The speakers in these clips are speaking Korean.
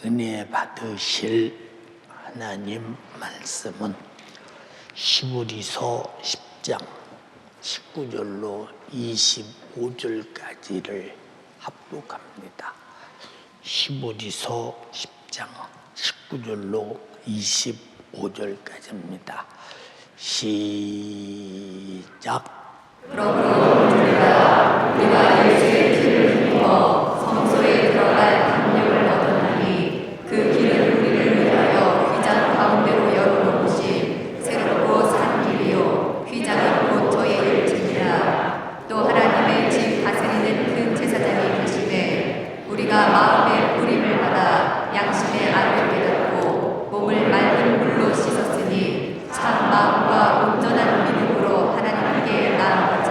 은혜 받으실 하나님 말씀은 히브리서 10장 19절로 25절까지를 합독합니다. 히브리서 10장 19절로 25절까지입니다. 시작. 그러므로 우리가 우리와 예수의 피를 부어 성소에 들어갈 담력을 얻었나니 그 길은 우리를 위하여 휘장 가운데로 열어놓으신 새롭고 산 길이요 휘장은 곧 저의 일체니라. 또 하나님의 집 다스리는 큰 제사장이 계시되 우리가 마음의 뿌림을 받아 양심의 알을 깨닫고 몸을 맑은 물로 씻었으니 참 마음과 온전한 믿음으로 하나님께 나아가자.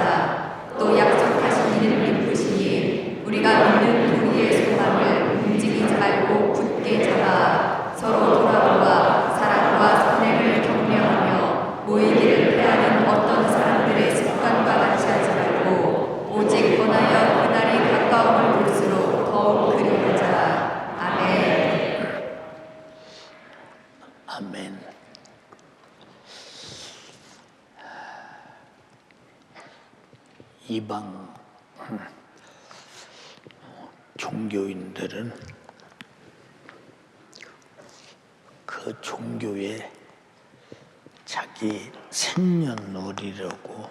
또 약속하신 이를 믿으시니 우리가 믿는 우리의 소망을 움직이지 말고 굳게 잡아 서로 돌아보아 사랑과 선행을 격려하며 모이기를 피하는 어떤 사람들의 습관과 같이 하지 말고 오직 원하여 그날이 가까움을 볼수록 더욱 그리하자. 아멘. 아멘. 이방 종교인들은 그 종교에 자기 생년월일이라고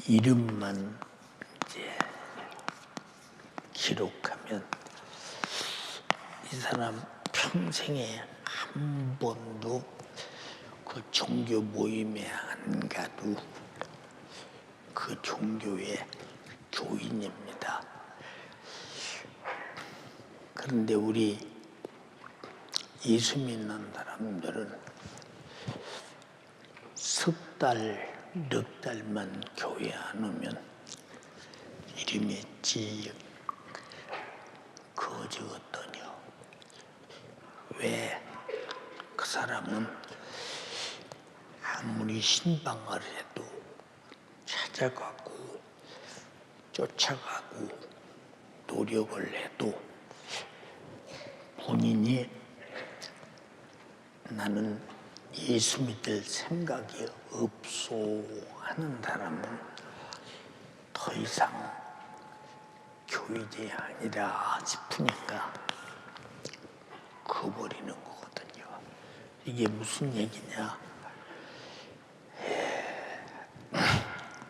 이름만 이제 기록하면 이 사람 평생에 한 번도 그 종교 모임에 안 가도 그 종교의 교인입니다. 그런데 우리 예수 믿는 사람들은 석 달, 넉 달만 교회 안 오면 이름이 찌 거지거든요. 왜? 그 사람은 아무리 신방을 해도 찾아가고 쫓아가고 노력을 해도 본인이 나는 예수 믿을 생각이 없소 하는 사람은 더 이상 교인이 아니라 싶으니까 거버리는 거거든요. 이게 무슨 얘기냐?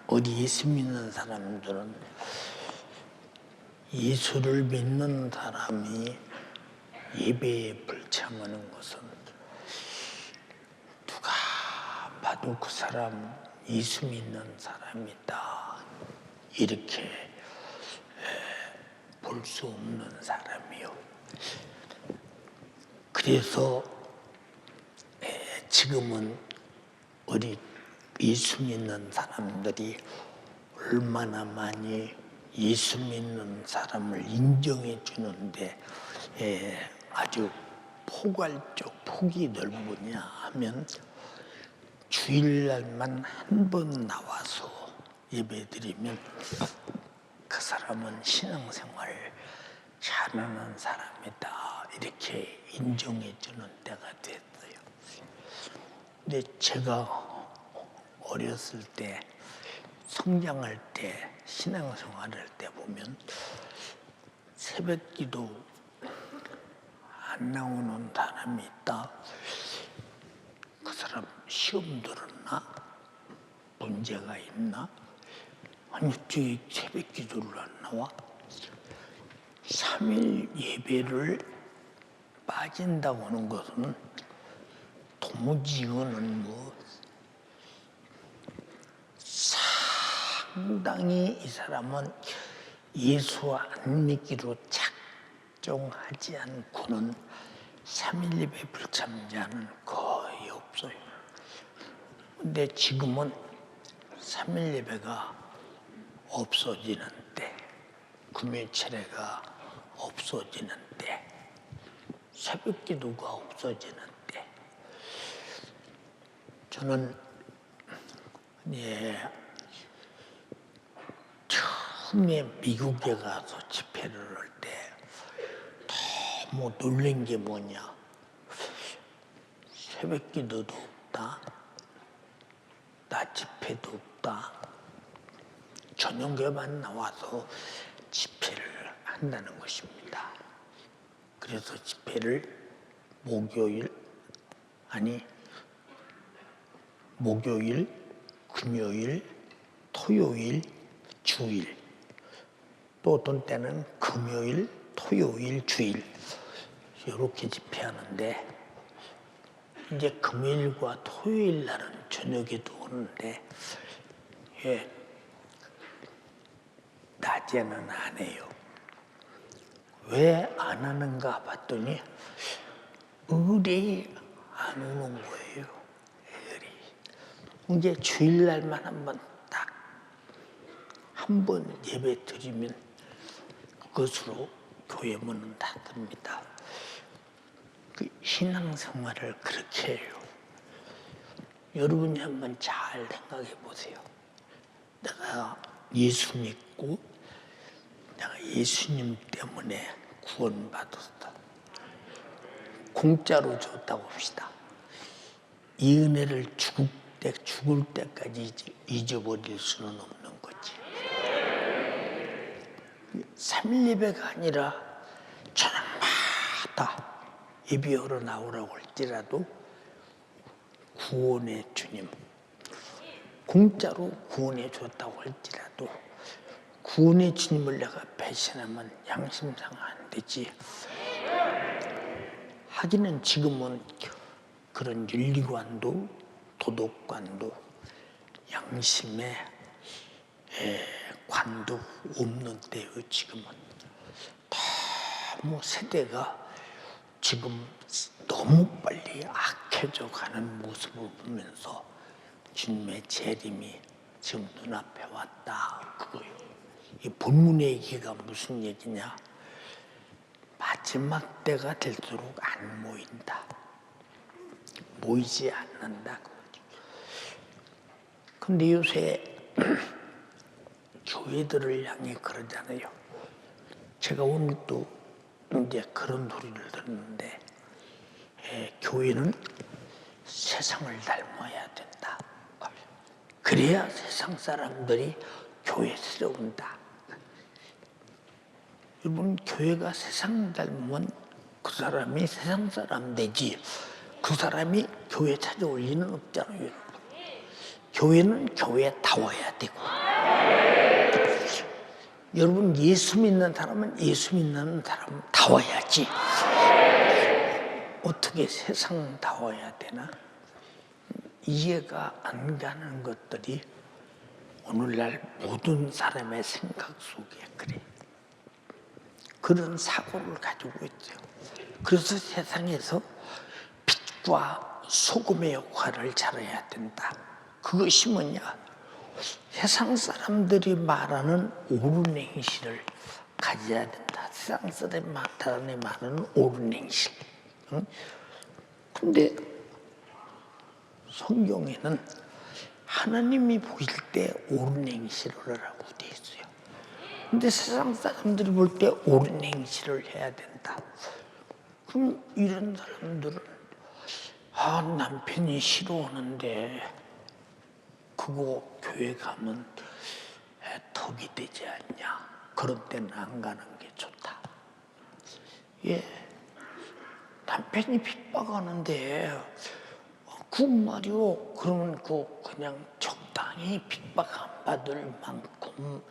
어디 예수 믿는 사람들은 예수를 믿는 사람이 예배에 불참하는 것은 누가 봐도 그 사람 예수 믿는 사람이다 이렇게 볼 수 없는 사람이요. 그래서 지금은 우리 예수 믿는 사람들이 얼마나 많이 예수 믿는 사람을 인정해 주는데 아주 포괄적 폭이 넓으냐 하면 주일날만 한 번 나와서 예배드리면 그 사람은 신앙생활을 잘하는 사람이다 이렇게 인정해 주는 때가 됐어요. 근데 제가 어렸을 때 성장할 때 신앙생활할 때 보면 새벽기도 안 나오는 사람이 있다. 그 사람 시험 들었나? 문제가 있나? 아니 어떻게 새벽기도를 안 나와? 3일 예배를 빠진다고 하는 것은 도무지 이거는 뭐 상당히 이 사람은 예수 안 믿기로 작정하지 않고는 3일 예배 불참자는 거의 없어요. 근데 지금은 3일 예배가 없어지는 때, 금요 차례가 없어지는 때, 새벽 기도가 없어지는 때, 저는 처음에 미국에 가서 집회를 할 때 너무 놀란 게 뭐냐. 새벽 기도도 없다. 낮 집회도 없다. 저녁에만 나와서 집회를 한다는 것입니다. 그래서 집회를 목요일, 금요일, 토요일, 주일, 또 어떤 때는 금요일, 토요일, 주일 이렇게 집회하는데 이제 금요일과 토요일 날은 저녁에도 오는데 낮에는 안 해요. 왜 안 하는가 봤더니 의뢰이 안 오는 거예요. 의뢰. 이제 주일날만 한번 딱 한 번 예배 드리면 그것으로 교회 문은 닫습니다. 그 신앙생활을 그렇게 해요. 여러분이 한번 잘 생각해 보세요. 내가 예수 믿고 내가 예수님 때문에 구원받았다. 공짜로 줬다고 합시다. 이 은혜를 죽을 때까지 잊어버릴 수는 없는 거지. 3일 예배가 아니라 저녁마다 예배하러 나오라고 할지라도 구원의 주님, 공짜로 구원해 줬다고 할지라도 구원의 주님을 내가 배신하면 양심상 안 되지. 하기는 지금은 그런 윤리관도 도덕관도 양심의 관도 없는 때요. 지금은 너무 세대가 지금 너무 빨리 악해져 가는 모습을 보면서 주님의 재림이 지금 눈앞에 왔다. 그거요. 이 본문의 얘기가 무슨 얘기냐? 마지막 때가 될수록 안 모인다. 모이지 않는다. 근데 요새 교회들을 향해 그러잖아요. 제가 오늘 또 이제 그런 소리를 들었는데 교회는 세상을 닮아야 된다. 그래야 세상 사람들이 교회에 들어온다. 여러분, 교회가 세상 닮으면 그 사람이 세상 사람 되지 그 사람이 교회 찾아올 리는 없잖아요. 교회는 교회다워야 되고 여러분, 예수 믿는 사람은 예수 믿는 사람다워야지. 어떻게 세상다워야 되나? 이해가 안 가는 것들이 오늘날 모든 사람의 생각 속에 그래. 그런 사고를 가지고 있어요. 그래서 세상에서 빛과 소금의 역할을 잘해야 된다. 그것이 뭐냐? 세상 사람들이 말하는 옳은 행실을 가져야 된다. 세상 사람이 말하는 옳은 행실. 근데 성경에는 하나님이 보실 때 옳은 행실을 하라고 돼 있어요. 근데 세상 사람들이 볼 때 옳은 행실을 해야 된다. 그럼 이런 사람들은 남편이 싫어하는데 그거 교회 가면 덕이 되지 않냐. 그런 때는 안 가는 게 좋다. 남편이 핍박하는데 그 말이요. 그러면 그냥 적당히 핍박 안 받을 만큼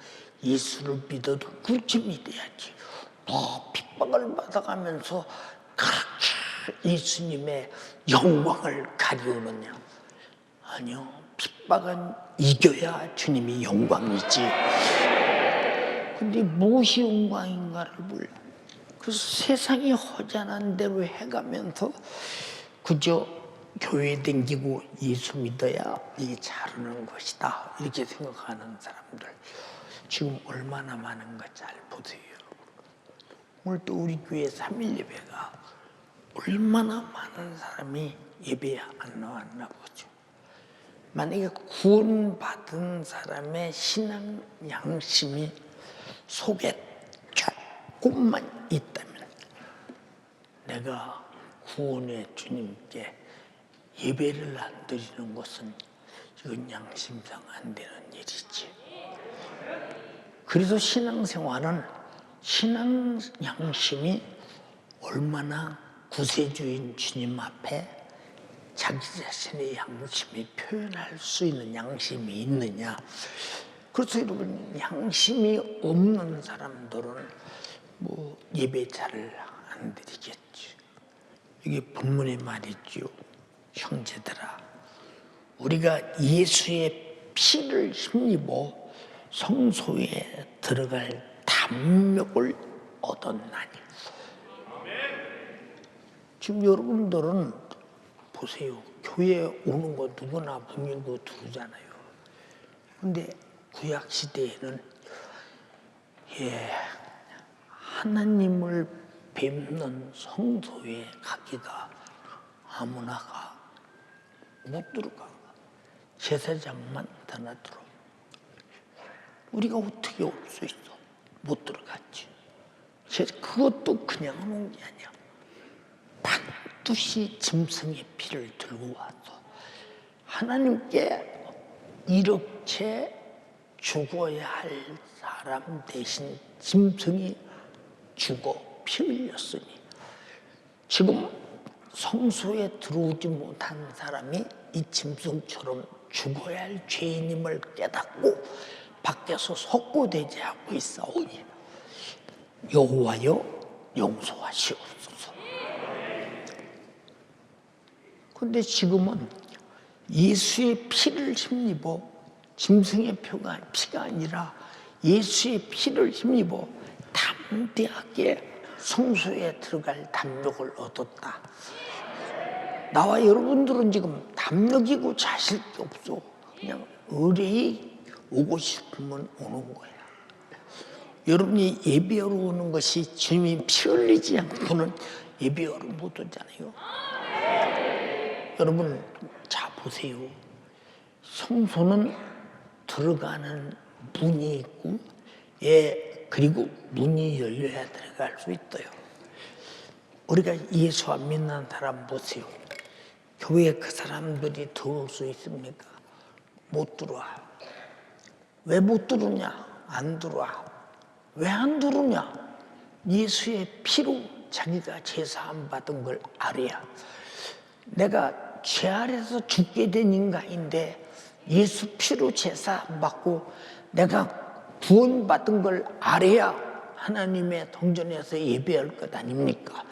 예수를 믿어도 그렇게 믿어야지. 핍박을 받아가면서 그렇게 예수님의 영광을 가리우느냐. 아니요. 핍박은 이겨야 주님이 영광이지. 근데 무엇이 영광인가를 몰라. 그래서 세상이 허전한 대로 해가면서 그저 교회 댕기고 예수 믿어야 이게 잘하는 것이다. 이렇게 생각하는 사람들 지금 얼마나 많은가 잘 보세요. 오늘 또 우리 교회 3일 예배가 얼마나 많은 사람이 예배에 안 나왔나 보죠. 만약에 구원받은 사람의 신앙 양심이 속에 조금만 있다면 내가 구원의 주님께 예배를 안 드리는 것은 이건 양심상 안 되는 일이지. 그래서 신앙생활은 신앙 양심이 얼마나 구세주인 주님 앞에 자기 자신의 양심이 표현할 수 있는 양심이 있느냐. 그래서 여러분, 양심이 없는 사람들은 뭐 예배 잘 안 드리겠지. 이게 본문의 말이지요. 형제들아, 우리가 예수의 피를 힘입어 성소에 들어갈 담력을 얻었나니. 지금 여러분들은 보세요. 교회에 오는 거 누구나 문 열고 들어오잖아요. 근데 구약 시대에는 하나님을 뵙는 성소에 가기가 아무나가 못 들어가. 제사장만 하나 들어. 우리가 어떻게 올 수 있어? 못 들어갔지. 그것도 그냥 오는 게 아니야. 반드시 짐승의 피를 들고 와서 하나님께 이렇게 죽어야 할 사람 대신 짐승이 죽어 피 흘렸으니, 지금 성소에 들어오지 못한 사람이 이 짐승처럼 죽어야 할 죄인임을 깨닫고 밖에서 석고대죄하고 있사오니 여호와여 용서하시옵소서. 그런데 지금은 예수의 피를 힘입어, 짐승의 피가 아니라 예수의 피를 힘입어 담대하게 성소에 들어갈 담력을 얻었다. 나와 여러분들은 지금 담력이고 자실 게 없어. 그냥 의뢰히 오고 싶으면 오는 거야. 여러분이 예배하러 오는 것이 주님이 피 흘리지 않고는 예배하러 못 오잖아요. 여러분, 자 보세요. 성소는 들어가는 문이 있고, 그리고 문이 열려야 들어갈 수 있어요. 우리가 예수 안 믿는 사람 보세요. 교회에 그 사람들이 들어올 수 있습니까? 못 들어와. 왜 못 들어오냐? 안 들어와. 왜 안 들어오냐? 예수의 피로 자기가 제사함 받은 걸 알아야. 내가 죄 아래서 죽게 된 인간인데 예수 피로 제사함 받고 내가 구원받은 걸 알아야 하나님의 동전에서 예배할 것 아닙니까?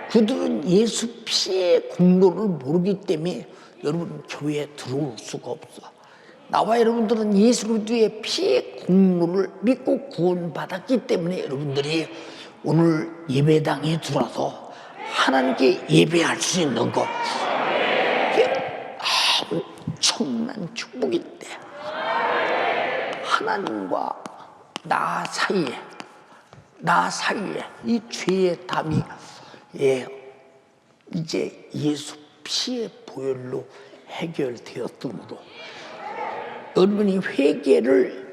그들은 예수 피의 공로를 모르기 때문에 여러분 교회에 들어올 수가 없어. 나와 여러분들은 예수 그리스도의 피의 공로를 믿고 구원받았기 때문에 여러분들이 오늘 예배당에 들어와서 하나님께 예배할 수 있는 것, 이게 엄청난 축복인데, 하나님과 나 사이에 이 죄의 담이 이제 예수 피의 보혈로 해결되었으므로 여러분이 회개를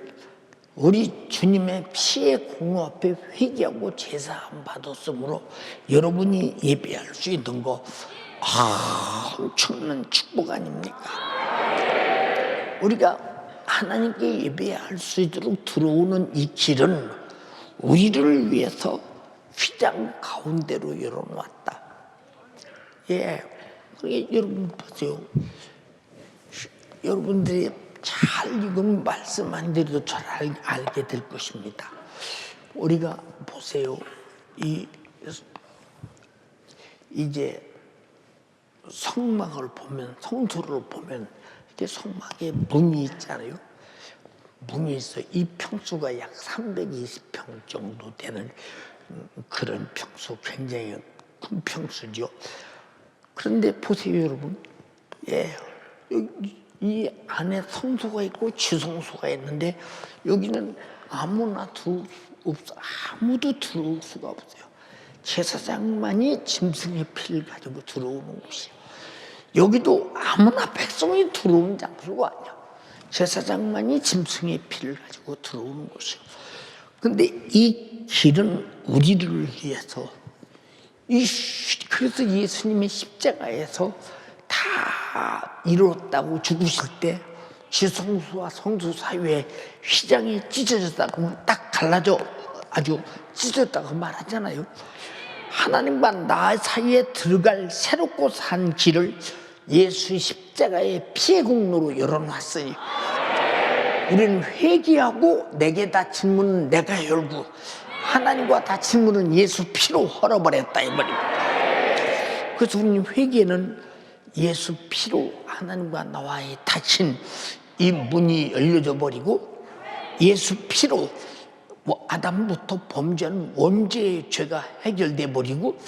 우리 주님의 피의 공로 앞에 회개하고 제사함 받았으므로 여러분이 예배할 수 있는 거 엄청난 축복 아닙니까? 우리가 하나님께 예배할 수 있도록 들어오는 이 길은 우리를 위해서 휘장 가운데로 열어놓았다. 여러분 보세요. 여러분들이 잘 읽은 말씀 안 드려도 잘 알게 될 것입니다. 우리가 보세요. 이제 성막을 보면, 성소를 보면 이렇게 성막에 문이 있잖아요. 문이 있어. 이 평수가 약 320평 정도 되는 그런 평수, 굉장히 큰 평수죠. 그런데 보세요, 여러분. 이 안에 성소가 있고 지성소가 있는데 여기는 아무나 들어올 수 없어. 아무도 들어올 수가 없어요. 제사장만이 짐승의 피를 가지고 들어오는 곳이에요. 여기도 아무나 백성이 들어오는 장소가 아니야. 제사장만이 짐승의 피를 가지고 들어오는 곳이에요. 근데 이 길은 우리를 위해서 그래서 예수님이 십자가에서 다 이뤘다고 죽으실 때 지성소와 성소 사이에 휘장이 찢어졌다고 딱 갈라져 아주 찢어졌다고 말하잖아요. 하나님과 나 사이에 들어갈 새롭고 산 길을 예수의 십자가의 피의 공로로 열어놨으니 우리는 회개하고 내게 닫힌 문은 내가 열고 하나님과 닫힌 문은 예수 피로 헐어버렸다 이 말입니다. 그래서 우리는 회개는 예수 피로 하나님과 나와의 닫힌 이 문이 열려져 버리고 예수 피로 아담부터 범죄한 원죄의 죄가 해결돼 버리고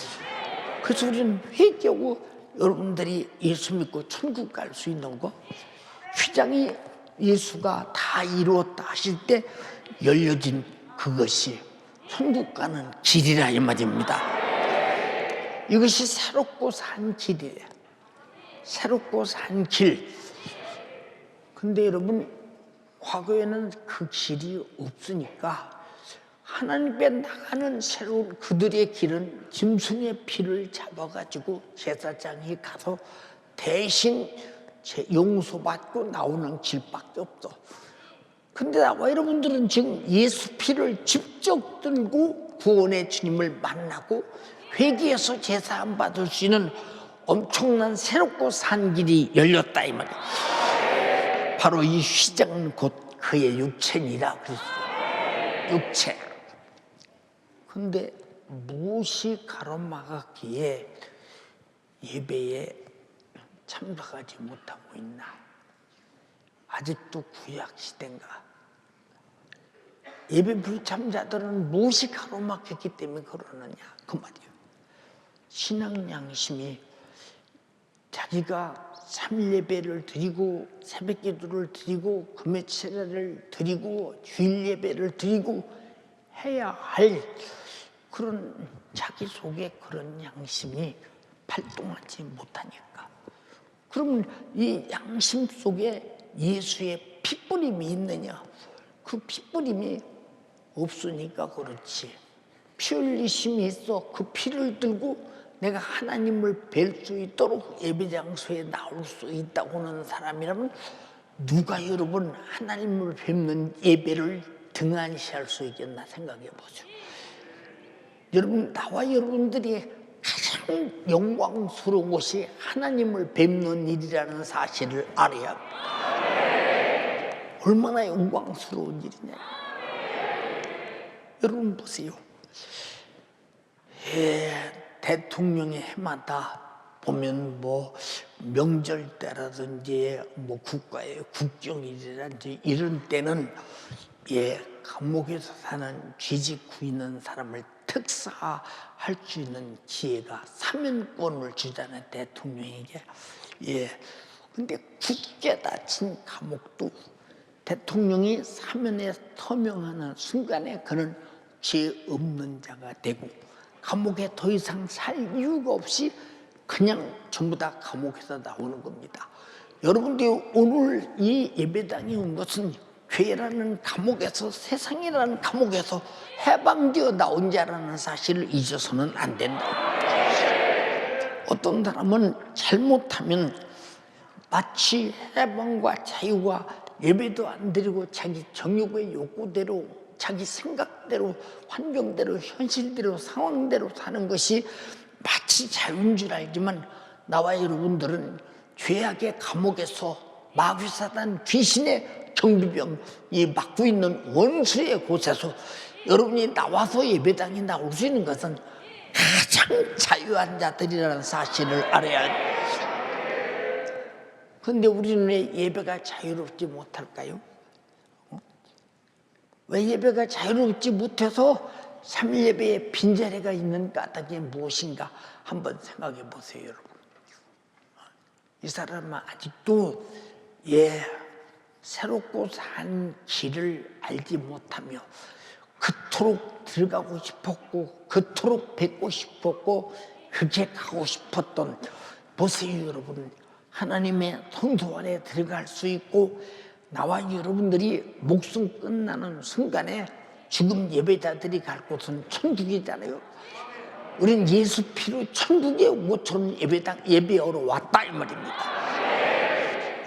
그래서 우리는 회개하고 여러분들이 예수 믿고 천국 갈 수 있는 거 휘장이 예수가 다 이루었다 하실 때 열려진 그것이 천국 가는 길이라 이 말입니다. 이것이 새롭고 산 길이에요. 새롭고 산 길. 근데 여러분 과거에는 그 길이 없으니까 하나님께 나가는 새로운 그들의 길은 짐승의 피를 잡아가지고 제사장이 가서 대신 용서받고 나오는 길밖에 없어. 근데 나와 여러분들은 지금 예수 피를 직접 들고 구원의 주님을 만나고 회개해서 제사함 받을 수 있는 엄청난 새롭고 산 길이 열렸다 이 말이야. 바로 이 휘장은 곧 그의 육체니라 그랬어요. 육체. 근데 무엇이 가로막았기에 예배에 참석하지 못하고 있나? 아직도 구약 시대인가? 예배 불참자들은 무엇이 가로막혔기 때문에 그러느냐? 그 말이에요. 신앙 양심이 자기가 3일 예배를 드리고 새벽 기도를 드리고 금요 예배를 드리고 주일 예배를 드리고 해야 할 그런 자기 속에 그런 양심이 발동하지 못하니까. 그러면 이 양심 속에 예수의 핏뿌림이 있느냐? 그 핏뿌림이 없으니까 그렇지. 피 흘리심이 있어. 그 피를 들고 내가 하나님을 뵐 수 있도록 예배장소에 나올 수 있다고 하는 사람이라면 누가 여러분 하나님을 뵙는 예배를 등한시할 수 있겠나 생각해 보죠. 여러분 나와 여러분들이 가장 영광스러운 것이 하나님을 뵙는 일이라는 사실을 알아야 합니다. 얼마나 영광스러운 일이냐. 여러분 보세요. 대통령의 해마다 보면 뭐 명절 때라든지 뭐 국가의 국경일이라든지 이런 때는 감옥에서 사는 죄짓고 있는 사람을 특사할 수 있는 기회가 사면권을 주잖아요, 대통령에게. 근데 굳게 닫힌 감옥도 대통령이 사면에 서명하는 순간에 그는 죄 없는 자가 되고 감옥에 더 이상 살 이유가 없이 그냥 전부 다 감옥에서 나오는 겁니다. 여러분들이 오늘 이 예배당에 온 것은 죄라는 감옥에서, 세상이라는 감옥에서 해방되어 나온 자라는 사실을 잊어서는 안 된다. 어떤 사람은 잘못하면 마치 해방과 자유와 예배도 안 드리고 자기 정욕의 욕구대로 자기 생각대로 환경대로 현실대로 상황대로 사는 것이 마치 자유인 줄 알지만 나와 여러분들은 죄악의 감옥에서 마귀사단 귀신의 정비병이 맡고 있는 원수의 곳에서 여러분이 나와서 예배당에 나올 수 있는 것은 가장 자유한 자들이라는 사실을 알아야 합니다. 그런데 우리는 왜 예배가 자유롭지 못할까요? 왜 예배가 자유롭지 못해서 3일 예배에 빈자리가 있는 까닭이 무엇인가 한번 생각해 보세요, 여러분. 이 사람은 아직도 새롭고 산 길을 알지 못하며 그토록 들어가고 싶었고 그토록 뵙고 싶었고 그렇게 가고 싶었던 보세요, 여러분. 하나님의 성소 안에 들어갈 수 있고 나와 여러분들이 목숨 끝나는 순간에 지금 예배자들이 갈 곳은 천국이잖아요. 우린 예수 피로 천국에 모처럼 예배하러 왔다 이 말입니다.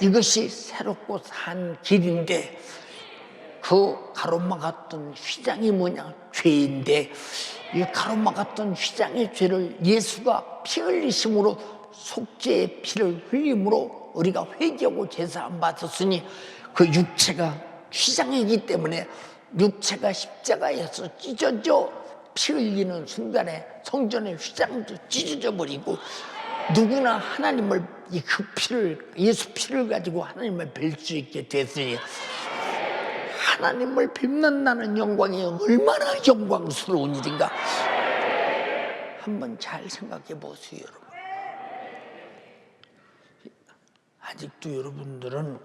이것이 새롭고 산 길인데 그 가로막았던 휘장이 뭐냐? 죄인데 이 가로막았던 휘장의 죄를 예수가 피 흘리심으로 속죄의 피를 흘림으로 우리가 회개하고 제사함 받았으니 그 육체가 휘장이기 때문에 육체가 십자가에서 찢어져 피 흘리는 순간에 성전의 휘장도 찢어져 버리고 누구나 하나님을 그 피를 예수 피를 가지고 하나님을 뵐 수 있게 됐으니 하나님을 뵙는다는 영광이 얼마나 영광스러운 일인가 한번 잘 생각해 보세요 여러분. 아직도 여러분들은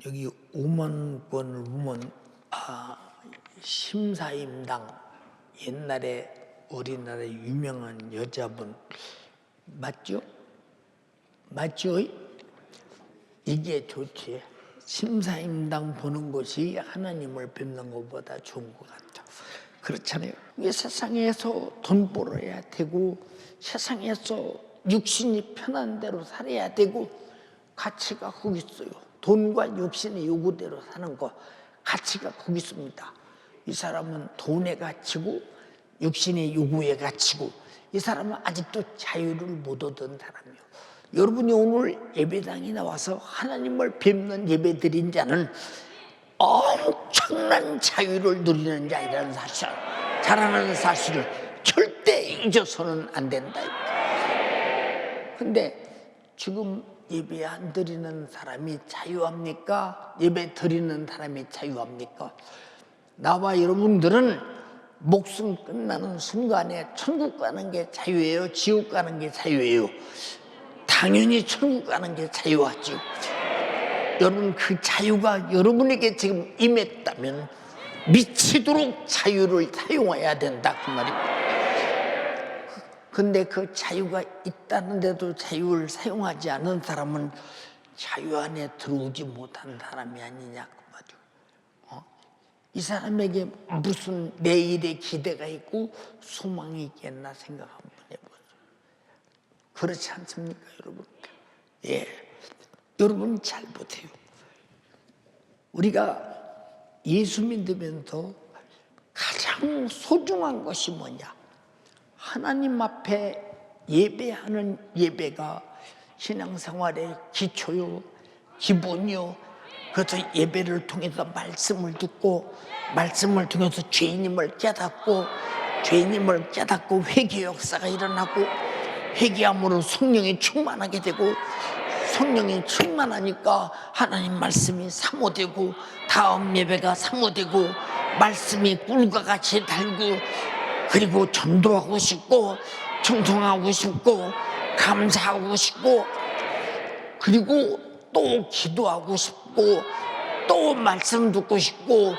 여기 5만 권을 보면 심사임당 옛날에 우리나라의 유명한 여자분 맞죠? 맞죠? 이게 좋지. 심사임당 보는 것이 하나님을 뵙는 것보다 좋은 것 같아. 그렇잖아요. 왜 세상에서 돈 벌어야 되고 세상에서 육신이 편한 대로 살아야 되고 가치가 거기 있어요. 돈과 육신의 요구대로 사는 거 가치가 거기 있습니다. 이 사람은 돈의 가치고 육신의 요구의 가치고 이 사람은 아직도 자유를 못 얻은 사람이에요. 여러분이 오늘 예배당에 나와서 하나님을 뵙는 예배드린 자는 엄청난 자유를 누리는 자이라는 사실, 자라는 사실을 절대 잊어서는 안 된다. 근데 지금 예배 안 드리는 사람이 자유합니까? 예배 드리는 사람이 자유합니까? 나와 여러분들은 목숨 끝나는 순간에 천국 가는 게 자유예요? 지옥 가는 게 자유예요? 당연히 천국 가는 게 자유하죠. 여러분 그 자유가 여러분에게 지금 임했다면 미치도록 자유를 사용해야 된다 그 말입니다. 근데 그 자유가 있다는데도 자유를 사용하지 않은 사람은 자유 안에 들어오지 못한 사람이 아니냐 그 말이에요. 이 사람에게 무슨 내일의 기대가 있고 소망이 있겠나 생각 한번 해보세요. 그렇지 않습니까 여러분? 예, 여러분 잘 보세요. 우리가 예수 믿으면서 가장 소중한 것이 뭐냐? 하나님 앞에 예배하는 예배가 신앙생활의 기초요, 기본이요. 그래서 예배를 통해서 말씀을 듣고 말씀을 통해서 죄인임을 깨닫고 죄인임을 깨닫고 회개 역사가 일어나고 회개함으로 성령이 충만하게 되고 성령이 충만하니까 하나님 말씀이 사모되고 다음 예배가 사모되고 말씀이 꿀과 같이 달고 그리고 전도하고 싶고 충성하고 싶고 감사하고 싶고 그리고 또 기도하고 싶고 또 말씀 듣고 싶고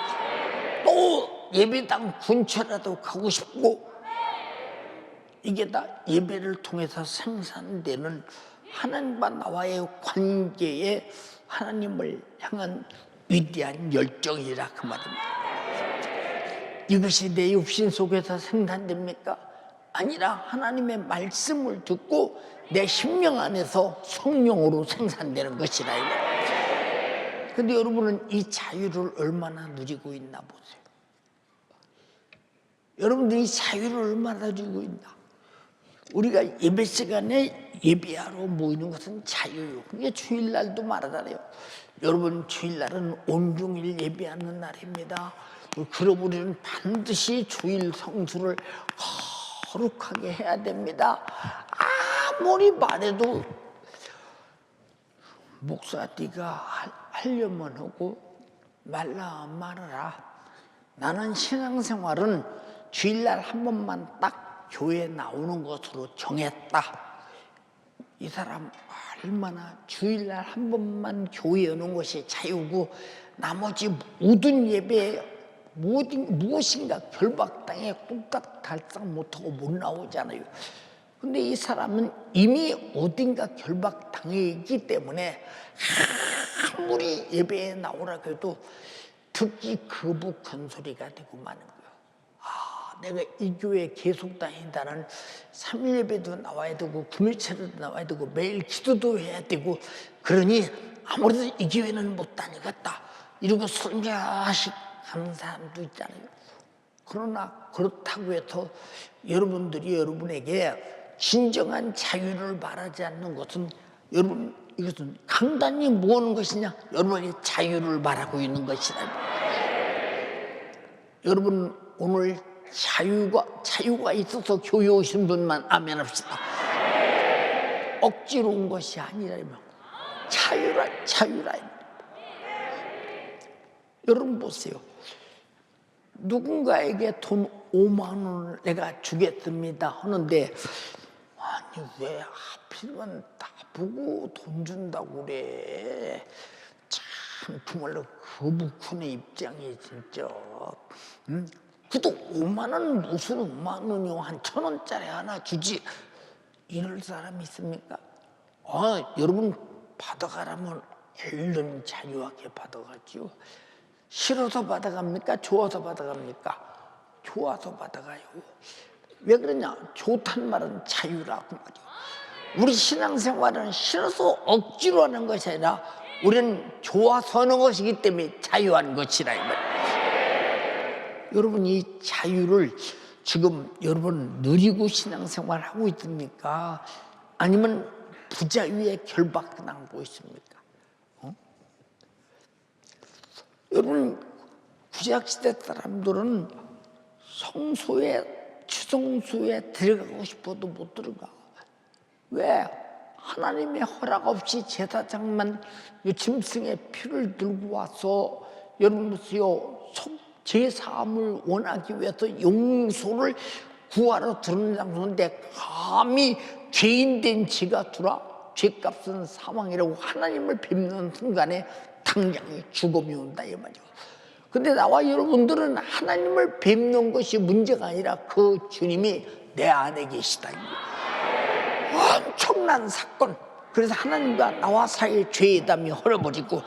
또 예배당 근처라도 가고 싶고 이게 다 예배를 통해서 생산되는 하나님과 나와의 관계에 하나님을 향한 위대한 열정이라 그 말입니다. 이것이 내 육신 속에서 생산됩니까? 아니라 하나님의 말씀을 듣고 내 심령 안에서 성령으로 생산되는 것이라 이거예요. 근데 여러분은 이 자유를 얼마나 누리고 있나 보세요. 여러분들이 이 자유를 얼마나 누리고 있나? 우리가 예배 시간에 예배하러 모이는 것은 자유요. 그게 주일날도 말하잖아요. 여러분 주일날은 온종일 예배하는 날입니다. 그럼 우리는 반드시 주일 성수를 거룩하게 해야 됩니다. 아무리 말해도 목사 네가 하려면 하고 말라 말아라. 나는 신앙생활은 주일날 한 번만 딱 교회에 나오는 것으로 정했다. 이 사람 얼마나 주일날 한 번만 교회에 오는 것이 자유고 나머지 모든 예배에 무엇인가 결박당해 뚝딱 달싹 못하고 못 나오잖아요. 근데 이 사람은 이미 어딘가 결박당해 있기 때문에 아무리 예배에 나오라 해도 듣기 거북한 소리가 되고 마는 거예요. 내가 이 교회에 계속 다닌다는 3일 예배도 나와야 되고 금요일체도 나와야 되고 매일 기도도 해야 되고 그러니 아무래도 이 교회는 못 다니겠다 이러고 손자식 하는 사람도 있잖아요. 그러나 그렇다고 해서 여러분들이 여러분에게 진정한 자유를 말하지 않는 것은 여러분 이것은 강단이 뭐하는 것이냐? 여러분에게 자유를 말하고 있는 것이다. 여러분 오늘 자유가 있어서 교회 오신 분만 아멘 합시다. 억지로 온 것이 아니라면 자유라. 여러분 보세요. 누군가에게 돈 5만 원을 내가 주겠습니다 하는데 아니 왜 하필이면 나보고 돈 준다고 그래. 참 정말로 거북한 입장이 진짜. 그래도 5만 원 무슨 5만 원이요 한 1,000원짜리 하나 주지 이럴 사람이 있습니까? 여러분 받아가라면 얼른 자유하게 받아가지요. 싫어서 받아갑니까? 좋아서 받아갑니까? 좋아서 받아가요. 왜 그러냐? 좋다는 말은 자유라고 말이요. 우리 신앙생활은 싫어서 억지로 하는 것이 아니라 우리는 좋아서 하는 것이기 때문에 자유한 것이라 이 말이에요. 여러분 이 자유를 지금 여러분 누리고 신앙생활 하고 있습니까? 아니면 부자유에 결박당하고 있습니까? 여러분 구약시대 사람들은 추성소에 들어가고 싶어도 못 들어가. 왜? 하나님의 허락 없이 제사장만 짐승의 피를 들고 와서 여러분 보세요. 제사함을 원하기 위해서 용서를 구하러 들어오는 장소인데 감히 죄인된 지가 들어와 죄값은 사망이라고 하나님을 뵙는 순간에 당장에 죽음이 온다 이 말이죠. 근데 나와 여러분들은 하나님을 뵙는 것이 문제가 아니라 그 주님이 내 안에 계시다. 엄청난 사건. 그래서 하나님과 나와 사이의 죄의담이 헐어버리고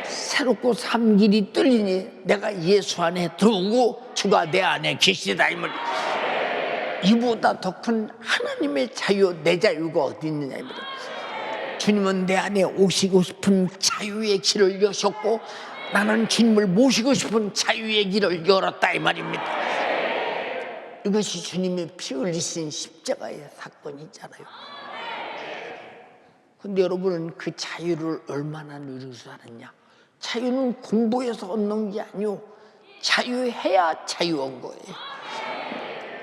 새롭고 삶길이 뚫리니 내가 예수 안에 들어오고 주가 내 안에 계시다 이 말이죠. 이보다 더 큰 하나님의 자유, 내 자유가 어디 있느냐 이 말이죠. 주님은 내 안에 오시고 싶은 자유의 길을 여셨고 나는 주님을 모시고 싶은 자유의 길을 열었다 이 말입니다. 이것이 주님의 피 흘리신 십자가의 사건이잖아요. 근데 여러분은 그 자유를 얼마나 누리고 사느냐? 자유는 공부해서 얻는 게 아니오. 자유해야 자유한 거예요.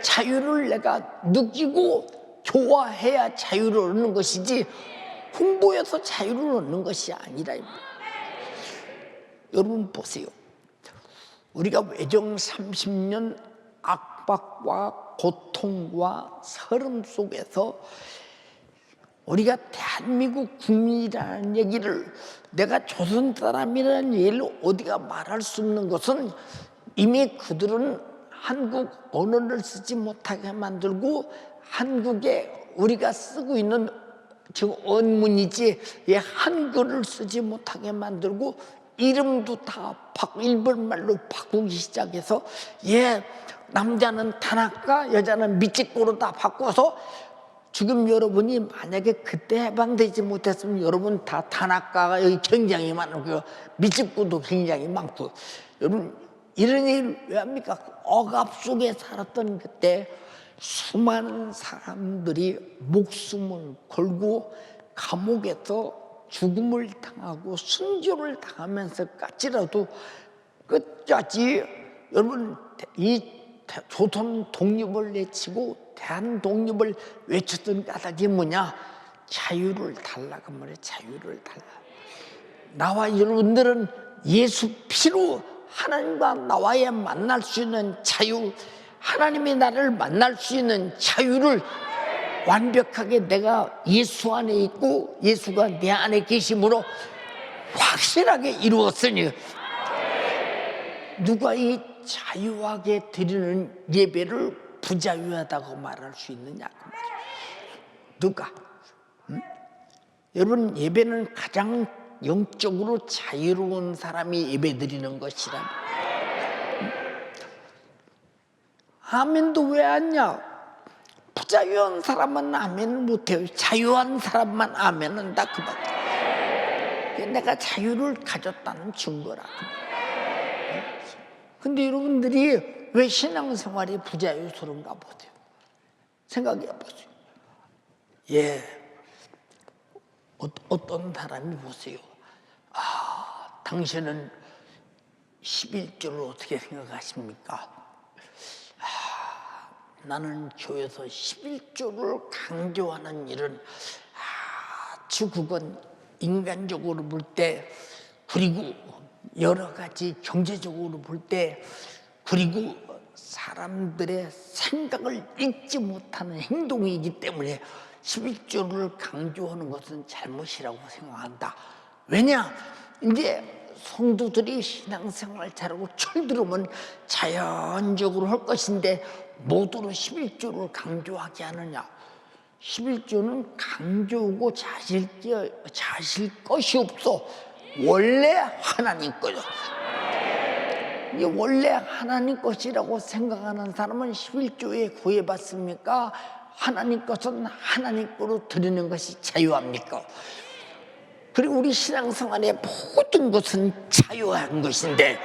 자유를 내가 느끼고 좋아해야 자유를 얻는 것이지 공부해서 자유를 얻는 것이 아니라. 여러분 보세요. 우리가 외정 30년 압박과 고통과 서름 속에서 우리가 대한민국 국민이라는 얘기를 내가 조선 사람이라는 얘기를 어디가 말할 수 없는 것은 이미 그들은 한국 언어를 쓰지 못하게 만들고 한국에 우리가 쓰고 있는 지금 언문이지 한글을 쓰지 못하게 만들고 이름도 다 일본말로 바꾸기 시작해서 남자는 타나카 여자는 미치코로 다 바꿔서 지금 여러분이 만약에 그때 해방되지 못했으면 여러분 다 타나카가 여기 굉장히 많고 미치코도 굉장히 많고 여러분 이런 얘기를 왜 합니까? 억압 속에 살았던 그때 수많은 사람들이 목숨을 걸고 감옥에서 죽음을 당하고 순교를 당하면서까지라도 끝까지 여러분 이 조선 독립을 외치고 대한 독립을 외쳤던 까닭이 뭐냐? 자유를 달라고 말해. 자유를 달라. 나와 여러분들은 예수 피로 하나님과 나와야 만날 수 있는 자유, 하나님이 나를 만날 수 있는 자유를 완벽하게 내가 예수 안에 있고 예수가 내 안에 계심으로 확실하게 이루었으니 누가 이 자유하게 드리는 예배를 부자유하다고 말할 수 있느냐 그 말이에요. 누가? 여러분 예배는 가장 영적으로 자유로운 사람이 예배 드리는 것이라. 아멘도 왜 하냐? 부자유한 사람만 아멘을 못해요. 자유한 사람만 아멘 한다 그 말. 내가 자유를 가졌다는 증거라. 근데 여러분들이 왜 신앙생활이 부자유스러운가 보세요. 생각해 보세요. 예, 어떤 사람이 보세요. 당신은 11조를 어떻게 생각하십니까? 나는 교회에서 11조를 강조하는 일은 아주 그건 인간적으로 볼 때, 그리고 여러 가지 경제적으로 볼 때, 그리고 사람들의 생각을 읽지 못하는 행동이기 때문에 11조를 강조하는 것은 잘못이라고 생각한다. 왜냐? 이제 성도들이 신앙생활 잘하고 철들으면 자연적으로 할 것인데 모두로 11조를 강조하게 하느냐? 11조는 강조하고 자실 것이 없어. 원래 하나님 거죠. 이게 원래 하나님 것이라고 생각하는 사람은 11조에 구애받습니까? 하나님 것은 하나님 거로 드리는 것이 자유합니까? 그리고 우리 신앙생활의 모든 것은 자유한 것인데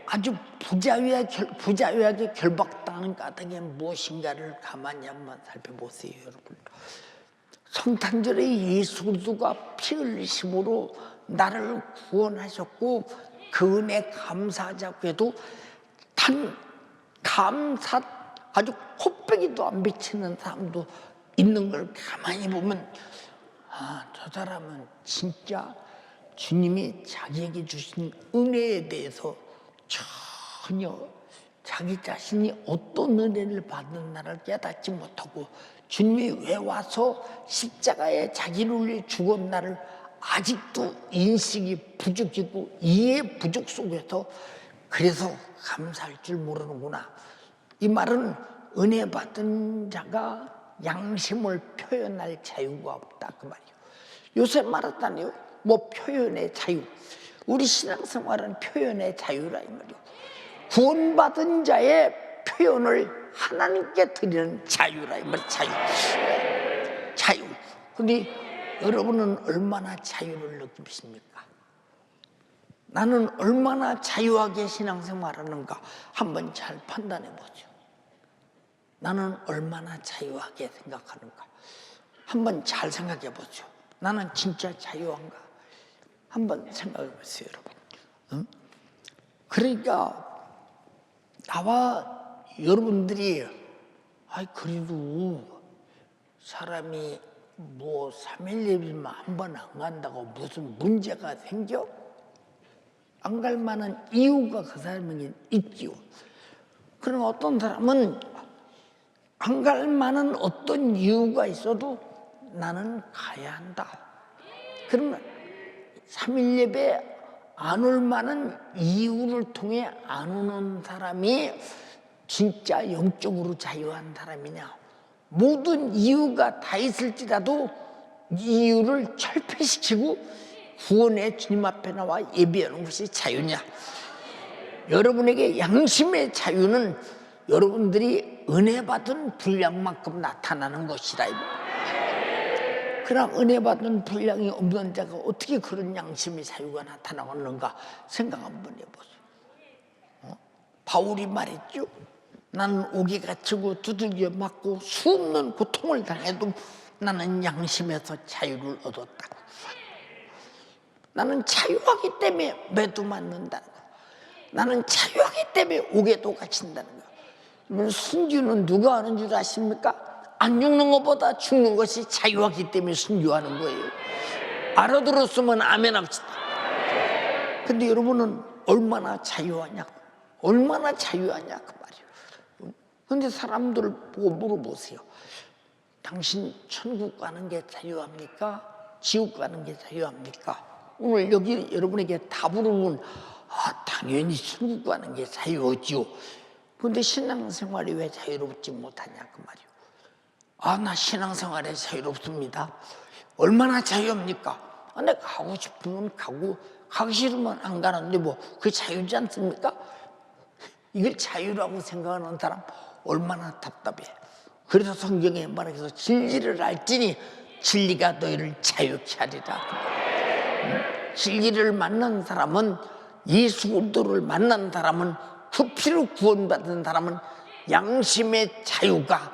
아주 부자유하게 결박당한 까닭에 무엇인가를 가만히 한번 살펴보세요, 여러분. 성탄절에 예수 그리스도가 피 흘리심으로 나를 구원하셨고 그 은혜 감사하자고 해도 감사 아주 코빼기도 안 비치는 사람도 있는 걸 가만히 보면 저 사람은 진짜 주님이 자기에게 주신 은혜에 대해서 전혀 자기 자신이 어떤 은혜를 받는 나를 깨닫지 못하고 주님이 왜 와서 십자가에 자기를 위해 죽었나를 아직도 인식이 부족이고 이해 부족 속에서 그래서 감사할 줄 모르는구나. 이 말은 은혜 받은 자가 양심을 표현할 자유가 없다 그 말이에요. 요새 말하다니요. 뭐 표현의 자유. 우리 신앙생활은 표현의 자유라 이 말이에요. 구원받은 자의 표현을 하나님께 드리는 자유라 이 말이에요. 자유. 근데 여러분은 얼마나 자유를 느끼십니까? 나는 얼마나 자유하게 신앙생활하는가 한번 잘 판단해 보죠. 나는 얼마나 자유하게 생각하는가 한번 잘 생각해 보죠. 나는 진짜 자유한가 한번 생각해 보세요, 여러분. 응? 그러니까 나와 여러분들이 그래도 사람이 뭐 3일 예배만 한 번 안 간다고 무슨 문제가 생겨? 안 갈 만한 이유가 그 사람에게 있지요. 그럼 어떤 사람은 안 갈 만한 어떤 이유가 있어도 나는 가야 한다. 그러면 3일 예배 안 올 만한 이유를 통해 안 오는 사람이 진짜 영적으로 자유한 사람이냐? 모든 이유가 다 있을지라도 이유를 철폐시키고 구원의 주님 앞에 나와 예배하는 것이 자유냐? 여러분에게 양심의 자유는 여러분들이 은혜 받은 분량만큼 나타나는 것이라. 그럼 은혜 받은 분량이 없는 자가 어떻게 그런 양심의 자유가 나타나는가 생각 한번 해보세요. 바울이 말했죠. 나는 옥에 갇히고 두들겨 맞고 수없는 고통을 당해도 나는 양심에서 자유를 얻었다고. 나는 자유하기 때문에 매도 맞는다는 거야. 나는 자유하기 때문에 옥에도 갇힌다는 거야. 순교는 누가 하는 줄 아십니까? 안 죽는 것보다 죽는 것이 자유하기 때문에 순교하는 거예요. 알아들었으면 아멘 합시다. 근데 여러분은 얼마나 자유하냐? 얼마나 자유하냐 그 말이에요. 근데 사람들을 보고 물어보세요. 당신 천국 가는 게 자유합니까? 지옥 가는 게 자유합니까? 오늘 여기 여러분에게 답을 오면 당연히 천국 가는 게 자유하지요. 근데 신앙생활이 왜 자유롭지 못하냐 그 말이에요. 나 신앙생활에 자유롭습니다. 얼마나 자유합니까? 내가 가고 싶으면 가고 가기 싫으면 안 가는데 뭐 그게 자유지 않습니까? 이걸 자유라고 생각하는 사람 얼마나 답답해. 그래서 성경에 말해서 진리를 알지니 진리가 너희를 자유케 하리라. 진리를 만난 사람은, 예수 그리스도를 만난 사람은, 그 피로 구원받은 사람은 양심의 자유가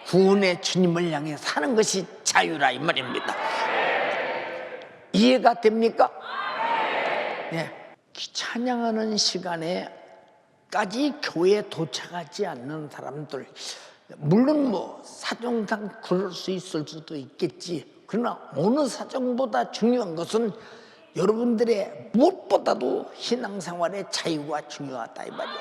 구원의 주님을 향해 사는 것이 자유라 이 말입니다. 이해가 됩니까? 네. 찬양하는 시간에까지 교회에 도착하지 않는 사람들, 물론 뭐 사정상 그럴 수 있을 수도 있겠지. 그러나 어느 사정보다 중요한 것은 여러분들의 무엇보다도 신앙생활의 자유가 중요하다 이 말이에요.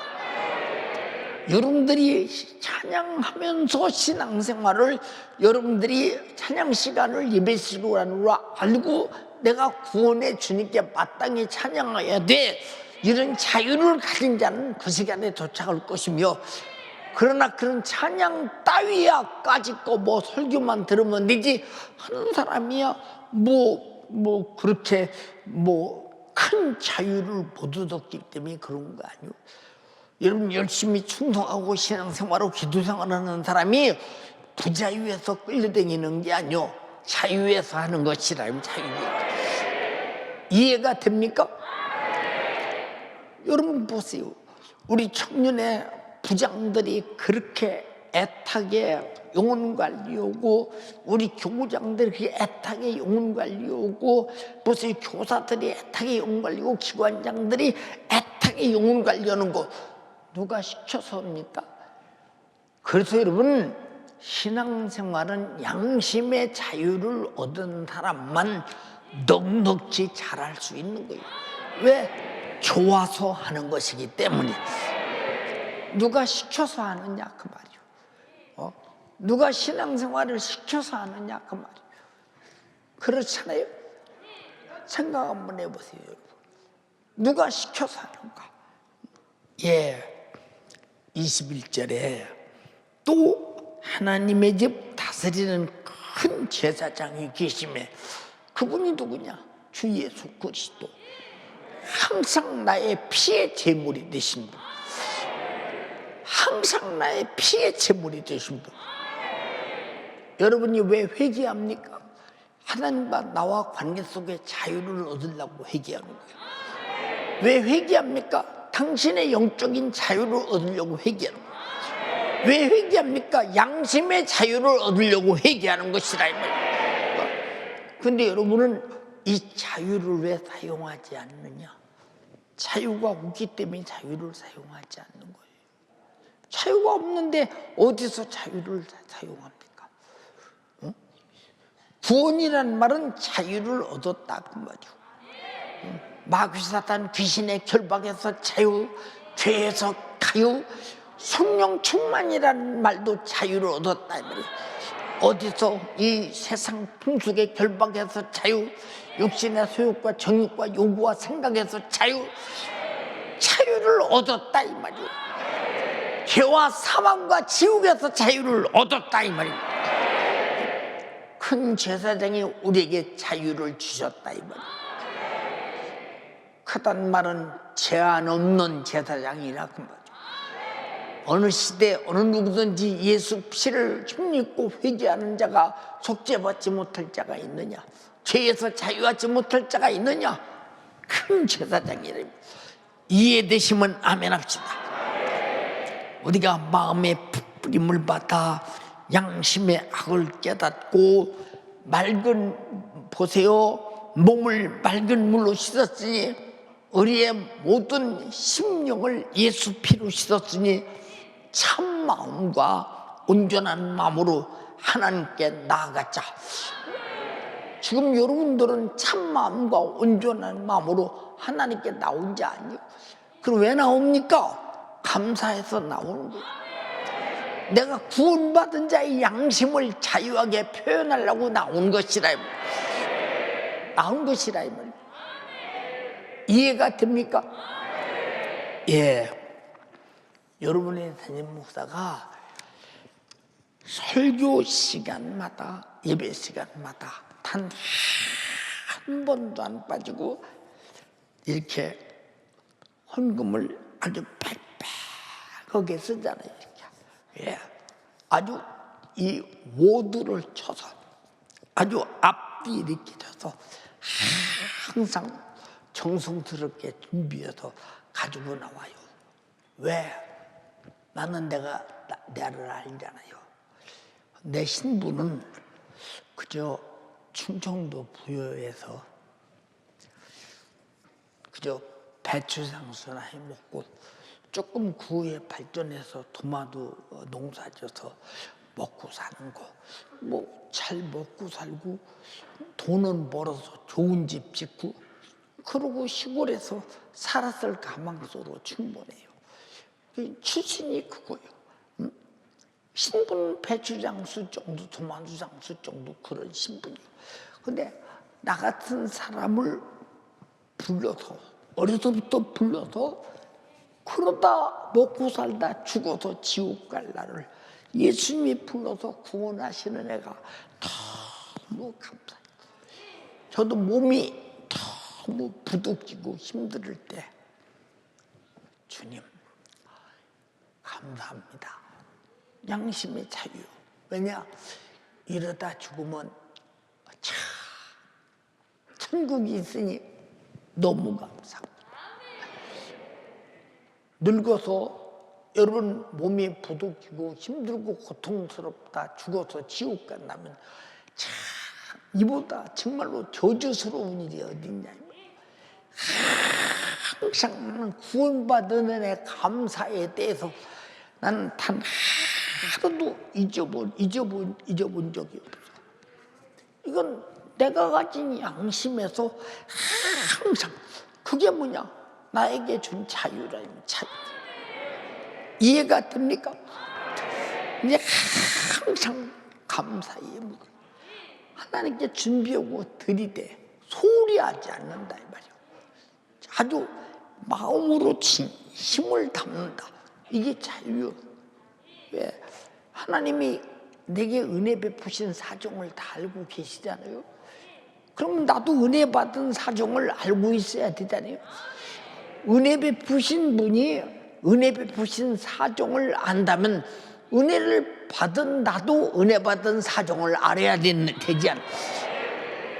여러분들이 찬양하면서 신앙생활을, 여러분들이 찬양 시간을 예배 시간으로 알고 내가 구원의 주님께 마땅히 찬양해야 돼, 이런 자유를 가진 자는 그 시간에 도착할 것이며, 그러나 그런 찬양 따위야 까짓 거 뭐 설교만 들으면 되지 하는 사람이야 뭐 그렇게 뭐 큰 자유를 못 얻었기 때문에 그런 거 아니에요. 여러분 열심히 충성하고 신앙생활하고 기도생활하는 사람이 부자유에서 끌려다니는 게 아니요, 자유에서 하는 것이라. 자유에서. 이해가 됩니까? 여러분 보세요. 우리 청년의 부장들이 그렇게 애타게 영혼관리하고, 우리 교구장들이 애타게 영혼관리하고, 보세요. 교사들이 애타게 영혼관리하고, 기관장들이 애타게 영혼관리하는 거 누가 시켜서 합니까? 그래서 여러분, 신앙생활은 양심의 자유를 얻은 사람만 넉넉히 잘할 수 있는 거예요. 왜? 좋아서 하는 것이기 때문에. 누가 시켜서 하느냐 그 말이요. 누가 신앙생활을 시켜서 하느냐 그 말이요. 그렇잖아요. 생각 한번 해보세요, 여러분. 누가 시켜서 하는가? 21절에 또 하나님의 집 다스리는 큰 제사장이 계시매. 그분이 누구냐? 주 예수 그리스도. 항상 나의 피의 제물이 되신 분. 항상 나의 피의 제물이 되신 분. 여러분이 왜 회개합니까? 하나님과 나와 관계 속에 자유를 얻으려고 회개하는 거예요. 왜 회개합니까? 당신의 영적인 자유를 얻으려고 회개하는 거예요. 왜 회개합니까? 양심의 자유를 얻으려고 회개하는 것이라 이 말이에요. 근데 여러분은 이 자유를 왜 사용하지 않느냐? 자유가 없기 때문에 자유를 사용하지 않는 거예요. 자유가 없는데 어디서 자유를 사용합니까? 구원이란 말은 자유를 얻었다 그 말이죠. 마귀사단 귀신의 결박에서 자유, 죄에서 자유, 성령 충만이라는 말도 자유를 얻었다 이 말이에요. 어디서 이 세상 풍속의 결박에서 자유, 육신의 소욕과 정욕과 요구와 생각에서 자유를 얻었다 이 말이에요. 죄와 사망과 지옥에서 자유를 얻었다 이 말이에요. 큰 제사장이 우리에게 자유를 주셨다 이 말이에요. 크단 말은 제한 없는 제사장이라 그 말이에요. 어느 시대 어느 누구든지 예수 피를 힘입고 회개하는 자가 속죄받지 못할 자가 있느냐? 죄에서 자유하지 못할 자가 있느냐? 큰 제사장이라. 이해되시면 아멘 합시다. 우리가 마음의 부풀림을 받아 양심의 악을 깨닫고 보세요. 몸을 맑은 물로 씻었으니 우리의 모든 심령을 예수 피로 씻었으니 참 마음과 온전한 마음으로 하나님께 나아가자. 지금 여러분들은 참 마음과 온전한 마음으로 하나님께 나온 자 아니에요? 그럼 왜 나옵니까? 감사해서 나오는 거예요. 내가 구원받은 자의 양심을 자유하게 표현하려고 나온 것이라. 나온 것이라. 이해가 됩니까? 예. 여러분의 담임 목사가 설교 시간마다, 예배 시간마다 단 한 번도 안 빠지고 이렇게 헌금을 아주 거기에 쓰잖아요. 이렇게. 예. 아주 이 모두를 쳐서 아주 앞뒤 이렇게 쳐서 항상 정성스럽게 준비해서 가지고 나와요. 왜? 나는 나를 알잖아요. 내 신부는 그저 충청도 부여에서 그저 배추장수나 해먹고 조금 그 후에 발전해서 토마토 농사져서 먹고 사는 거, 뭐 잘 먹고 살고 돈은 벌어서 좋은 집 짓고 그러고 시골에서 살았을 가망서로 충분해요. 출신이 그거예요. 신분은 배추장수 정도, 토마토장수 정도 그런 신분이에요. 근데 나 같은 사람을 불러서 어려서부터 불러서 그러다 먹고 살다 죽어서 지옥 갈 날을 예수님이 불러서 구원하시는 애가 너무 감사해요. 저도 몸이 너무 부득이고 힘들 때 주님 감사합니다. 양심의 자유. 왜냐? 이러다 죽으면 참 천국이 있으니 너무 감사합니다. 늙어서 여러분 몸이 부득이고 힘들고 고통스럽다 죽어서 지옥 간다면 참 이보다 정말로 저주스러운 일이 어딨냐. 항상 나는 구원받은 은혜 감사에 대해서 나는 단 하루도 잊어본 적이 없어. 이건 내가 가진 양심에서 항상 그게 뭐냐? 나에게 준 자유라. 자유. 이해가 됩니까? 이제 항상 감사의 물 하나님께 준비하고 드리되 소홀히 하지 않는다 이 말이에요. 아주 마음으로 힘을 담는다. 이게 자유요. 왜? 하나님이 내게 은혜 베푸신 사정을 다 알고 계시잖아요. 그럼 나도 은혜 받은 사정을 알고 있어야 되잖아요. 은혜 베푸신 분이 은혜 베푸신 사정을 안다면 은혜를 받은 나도 은혜 받은 사정을 알아야 되지 않나.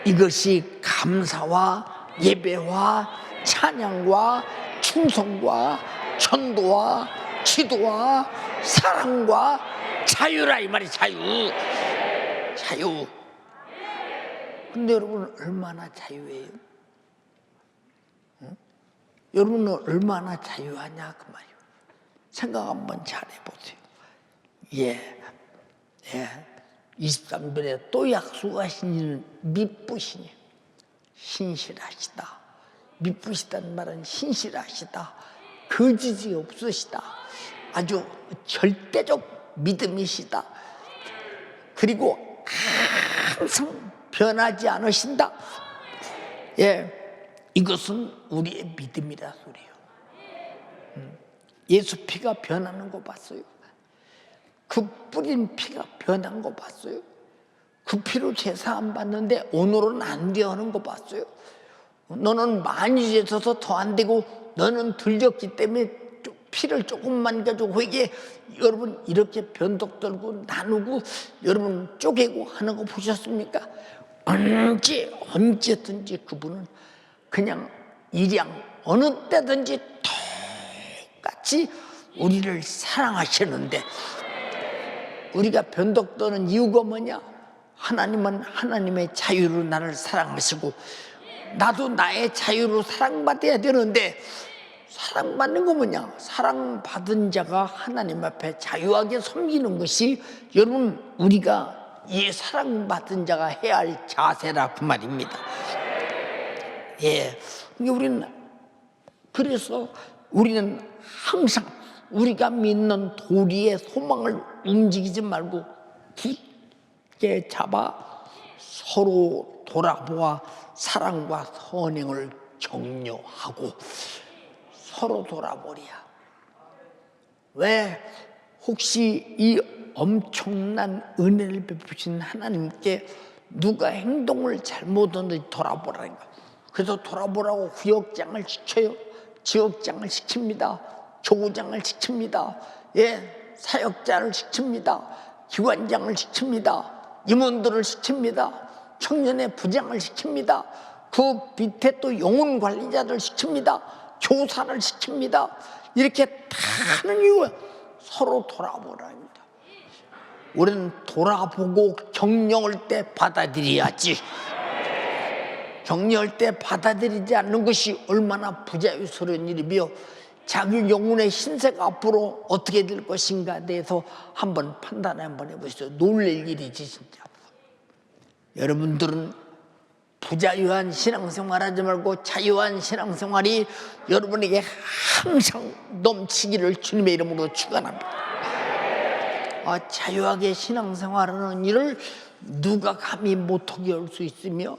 이것이 감사와 예배와 찬양과 충성과 전도와 기도와 사랑과 자유라 이 말이 자유. 근데 여러분 얼마나 자유해요? 응? 여러분은 얼마나 자유하냐 그 말이에요. 생각 한번 잘 해보세요. 예. 23절에 또 약속하신 이는 미쁘시니 신실하시다. 미쁘시다는 말은 신실하시다. 거짓이 없으시다. 아주 절대적 믿음이시다. 그리고 항상 변하지 않으신다. 예, 이것은 우리의 믿음이라 소리예요. 예수 피가 변하는 거 봤어요? 그 뿌린 피가 변한 거 봤어요? 그 피로 제사 안 받는데 오늘은 안 되는 거 봤어요? 너는 많이 죄져서 더 안 되고 너는 들렸기 때문에 피를 조금만 가지고 이게 여러분 이렇게 변덕 들고 나누고 여러분 쪼개고 하는 거 보셨습니까? 언제든지 그분은 그냥 일양 어느 때든지 똑같이 우리를 사랑하시는데 우리가 변덕 떠는 이유가 뭐냐? 하나님은 하나님의 자유로 나를 사랑하시고 나도 나의 자유로 사랑받아야 되는데 사랑받는 거 뭐냐? 사랑받은 자가 하나님 앞에 자유하게 섬기는 것이 여러분 우리가 이 사랑받은 자가 해야 할 자세라 그 말입니다. 예, 그래서 우리는 항상 우리가 믿는 도리의 소망을 움직이지 말고 굳게 잡아 서로 돌아보아 사랑과 선행을 격려하고 서로 돌아보랴. 왜? 혹시 이 엄청난 은혜를 베푸신 하나님께 누가 행동을 잘못했는지 돌아보라는 거예요. 그래서 돌아보라고 구역장을 시켜요. 지역장을 시킵니다. 교구장을 시킵니다. 예, 사역자를 시킵니다. 기관장을 시킵니다. 임원들을 시킵니다. 청년의 부장을 시킵니다. 그 밑에 또 영혼 관리자를 시킵니다. 교사를 시킵니다. 이렇게 다 하는 이유가 서로 돌아보라입니다. 우리는 돌아보고 격려할 때 받아들여야지. 격려할 때 받아들이지 않는 것이 얼마나 부자유스러운 일이며 자기 영혼의 신세가 앞으로 어떻게 될 것인가에 대해서 한번 판단 한번 해보시죠. 놀랄 일이지 진짜. 여러분들은 부자유한 신앙생활 하지 말고 자유한 신앙생활이 여러분에게 항상 넘치기를 주님의 이름으로 축원합니다. 자유하게 신앙생활하는 일을 누가 감히 못하게 할 수 있으며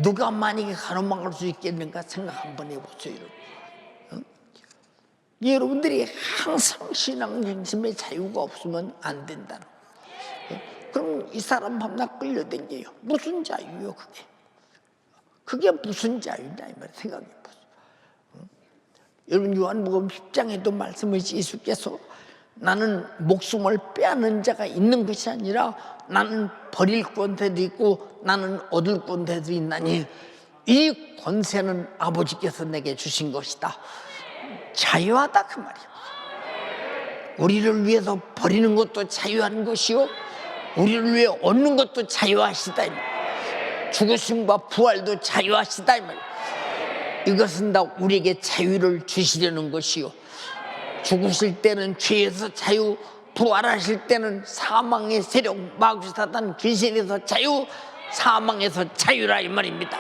누가 만약에 가로막을 수 있겠는가 생각 한번 해보세요. 여러분들이 항상 신앙정신의 자유가 없으면 안 된다는 거예요. 그럼 이 사람 밤낮 끌려다녀요. 무슨 자유요 그게? 그게 무슨 자유냐 이 말이에요. 생각해 보세요. 여러분 요한복음 10장에도 말씀하신 예수께서 나는 목숨을 빼앗는 자가 있는 것이 아니라 나는 버릴 권세도 있고 나는 얻을 권세도 있나니 이 권세는 아버지께서 내게 주신 것이다. 자유하다 그 말이에요. 우리를 위해서 버리는 것도 자유한 것이요 우리를 위해 얻는 것도 자유하시다 이 말이에요. 죽으심과 부활도 자유하시다 이 말이에요. 이것은 다 우리에게 자유를 주시려는 것이요 죽으실 때는 죄에서 자유, 부활하실 때는 사망의 세력, 마귀 사단 귀신에서 자유, 사망에서 자유라 이 말입니다.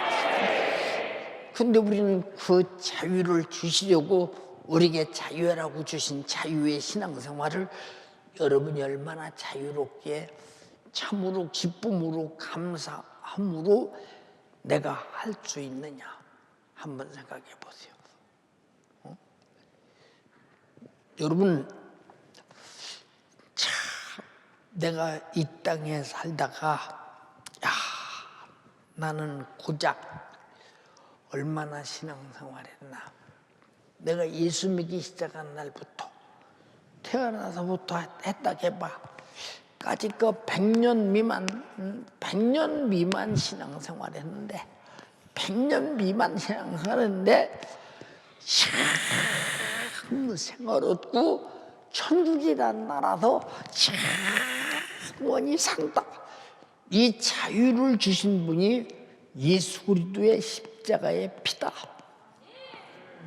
근데 우리는 그 자유를 주시려고 우리에게 자유라고 주신 자유의 신앙생활을 여러분이 얼마나 자유롭게 참으로 기쁨으로 감사함으로 내가 할 수 있느냐 한번 생각해 보세요. 여러분 참 내가 이 땅에 살다가 나는 고작 얼마나 신앙생활했나. 내가 예수 믿기 시작한 날부터 태어나서부터 했다 해봐 까짓거 100년 미만 신앙생활했는데 100년 미만 신앙생활했는데 참 생활 얻고 천국이란 나라서 영원히 산다. 이 자유를 주신 분이 예수 그리스도의 십자가의 피다.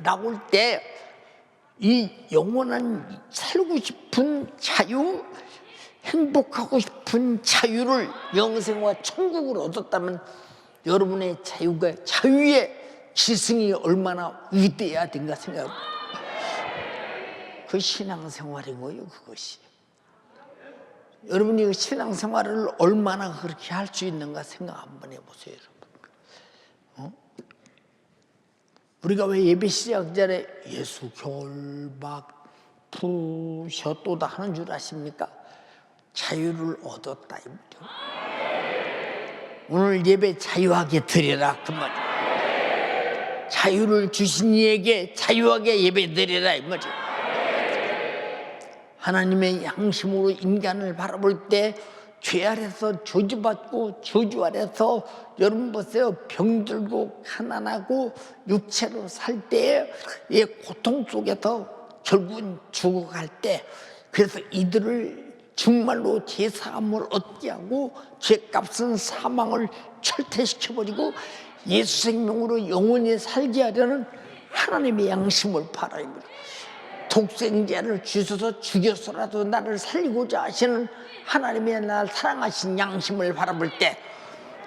나올 때 이 영원한 살고 싶은 자유, 행복하고 싶은 자유를 영생과 천국을 얻었다면 여러분의 자유의 지승이 얼마나 위대해야 된가 생각합니다. 그 신앙생활인 거예요, 그것이. 여러분이 그 신앙생활을 얼마나 그렇게 할 수 있는가 생각 한번 해보세요, 여러분. 우리가 왜 예배 시작 전에 예수 결박 부셨도다 하는 줄 아십니까? 자유를 얻었다 이 말이에요. 오늘 예배 자유하게 드려라 그 말이에요. 자유를 주신 이에게 자유하게 예배 드려라 이 말이에요. 하나님의 양심으로 인간을 바라볼 때 죄 아래서 저주받고 저주 아래서 여러분 보세요. 병들고 가난하고 육체로 살 때의 고통 속에서 결국은 죽어갈 때 그래서 이들을 정말로 죄사함을 얻게 하고 죄값은 사망을 철퇴시켜버리고 예수 생명으로 영원히 살게 하려는 하나님의 양심을 바라입니다. 독생자를 주셔서 죽여서라도 나를 살리고자 하시는 하나님의 나를 사랑하신 양심을 바라볼 때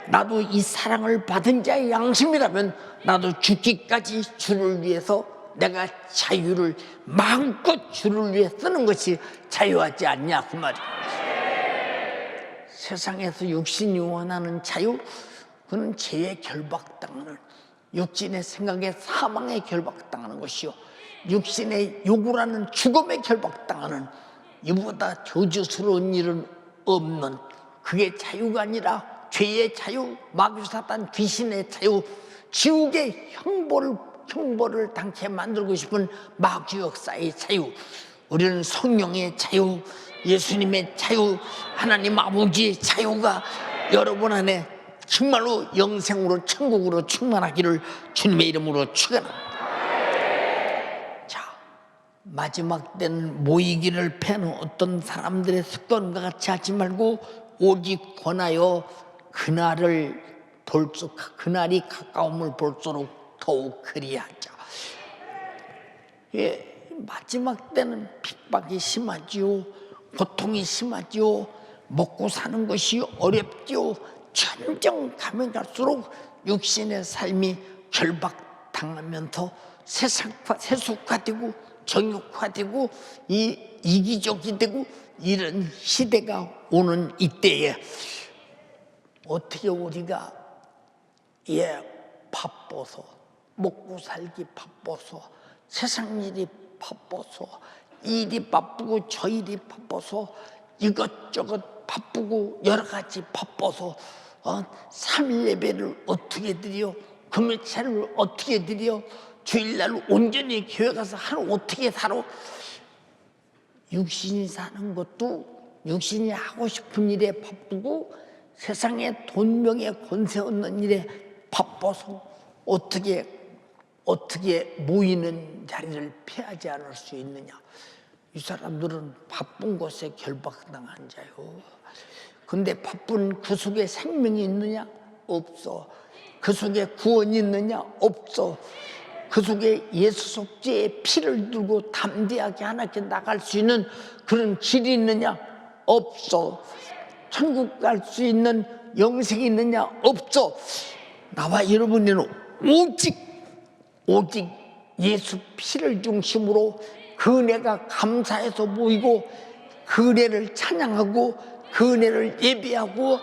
나도 이 사랑을 받은 자의 양심이라면 나도 죽기까지 주를 위해서 내가 자유를 마음껏 주를 위해 쓰는 것이 자유하지 않냐 그 말이에요. 세상에서 육신이 원하는 자유 그는 죄에 결박당하는 육신의 생각에 사망에 결박당하는 것이요 육신의 요구라는 죽음에 결박당하는 이보다 저주스러운 일은 없는 그게 자유가 아니라 죄의 자유, 마귀 사단 귀신의 자유, 지옥의 형벌을 당케 만들고 싶은 마귀 역사의 자유 우리는 성령의 자유, 예수님의 자유, 하나님 아버지의 자유가 여러분 안에 정말로 영생으로 천국으로 충만하기를 주님의 이름으로 축원합니다. 자, 마지막 때는 모이기를 패하는 어떤 사람들의 습관과 같이 하지 말고 오직 권하여 그날이 가까움을 볼수록 더욱 그리하자. 예, 마지막 때는 핍박이 심하지요, 고통이 심하지요, 먹고 사는 것이 어렵지요. 점점 가면 갈수록 육신의 삶이 결박당하면서 세속화되고 정욕화되고 이기적이 되고 이런 시대가 오는 이때에 어떻게 우리가 바빠서 먹고 살기 바빠서 세상 일이 바빠서 일이 바쁘고 저 일이 바빠서 이것저것 바쁘고 여러 가지 바빠서 3일 예배를 어떻게 드려, 금요일을 어떻게 드려, 주일날 온전히 교회 가서 하루 어떻게 살아. 육신이 사는 것도 육신이 하고 싶은 일에 바쁘고 세상에 돈 명예 권세 얻는 일에 바빠서 어떻게 모이는 자리를 피하지 않을 수 있느냐. 이 사람들은 바쁜 곳에 결박당한 자요. 근데 바쁜 그 속에 생명이 있느냐? 없어. 그 속에 구원이 있느냐? 없어. 그 속에 예수 속죄의 피를 들고 담대하게 하나님께 나갈 수 있는 그런 길이 있느냐? 없어. 천국 갈 수 있는 영생이 있느냐? 없어. 나와 여러분은 오직 예수 피를 중심으로 그 은혜가 감사해서 모이고 그 은혜를 찬양하고 그 은혜를 예배하고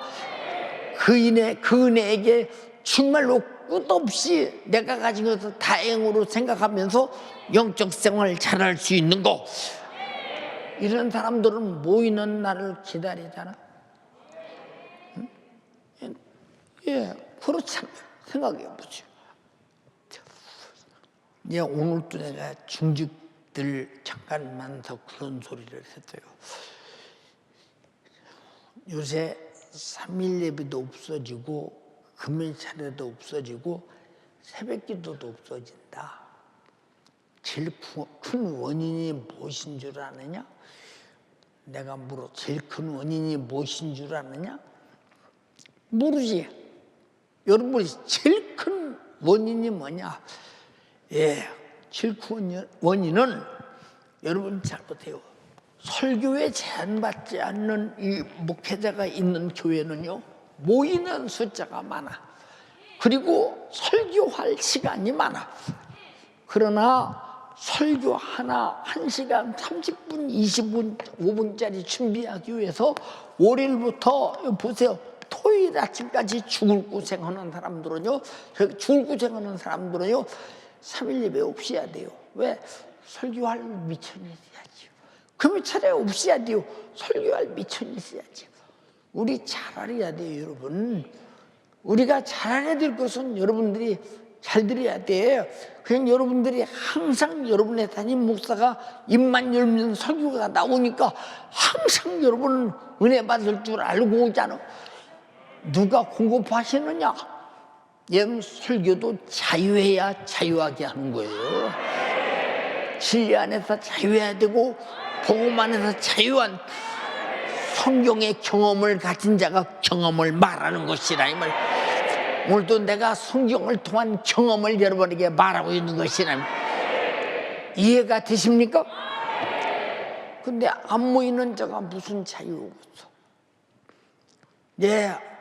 그 은혜에게 정말로 끝없이 내가 가진 것을 다행으로 생각하면서 영적 생활을 잘할 수 있는 거. 이런 사람들은 모이는 날을 기다리잖아. 응? 예, 그렇잖아요. 생각해 보죠. 오늘도 내가 중직들 잠깐 만나서 그런 소리를 했어요. 요새 3일 예배도 없어지고 금요일 차례도 없어지고 새벽 기도도 없어진다. 제일 큰 원인이 무엇인 줄 아느냐? 내가 물어. 제일 큰 원인이 무엇인 줄 아느냐? 모르지. 여러분이 제일 큰 원인이 뭐냐? 제일 큰 원인은 여러분 잘 보세요. 설교에 제한받지 않는 이 목회자가 있는 교회는요, 모이는 숫자가 많아. 그리고 설교할 시간이 많아. 그러나 설교 하나 1시간 30분, 20분, 5분짜리 준비하기 위해서 월요일부터 보세요. 토요일 아침까지 죽을 고생하는 사람들은요, 3일 예배 없이 해야 돼요. 왜? 설교할 미천이 있어야지. 금요 차례 없이 해야 돼요. 설교할 미천이 있어야지. 우리 잘 알아야 돼요, 여러분. 우리가 잘 알아야 될 것은 여러분들이 잘 들어야 돼. 그냥 여러분들이 항상 여러분의 담임 목사가 입만 열면 설교가 나오니까 항상 여러분은 은혜 받을 줄 알고 오잖아. 누가 공급하시느냐? 설교도 자유해야 자유하게 하는 거예요. 진리 안에서 자유해야 되고 복음 안에서 자유한 성경의 경험을 가진 자가 경험을 말하는 것이라 이 말. 오늘도 내가 성경을 통한 경험을 여러분에게 말하고 있는 것이라. 이해가 되십니까? 근데 안 모이는 자가 무슨 자유겠어?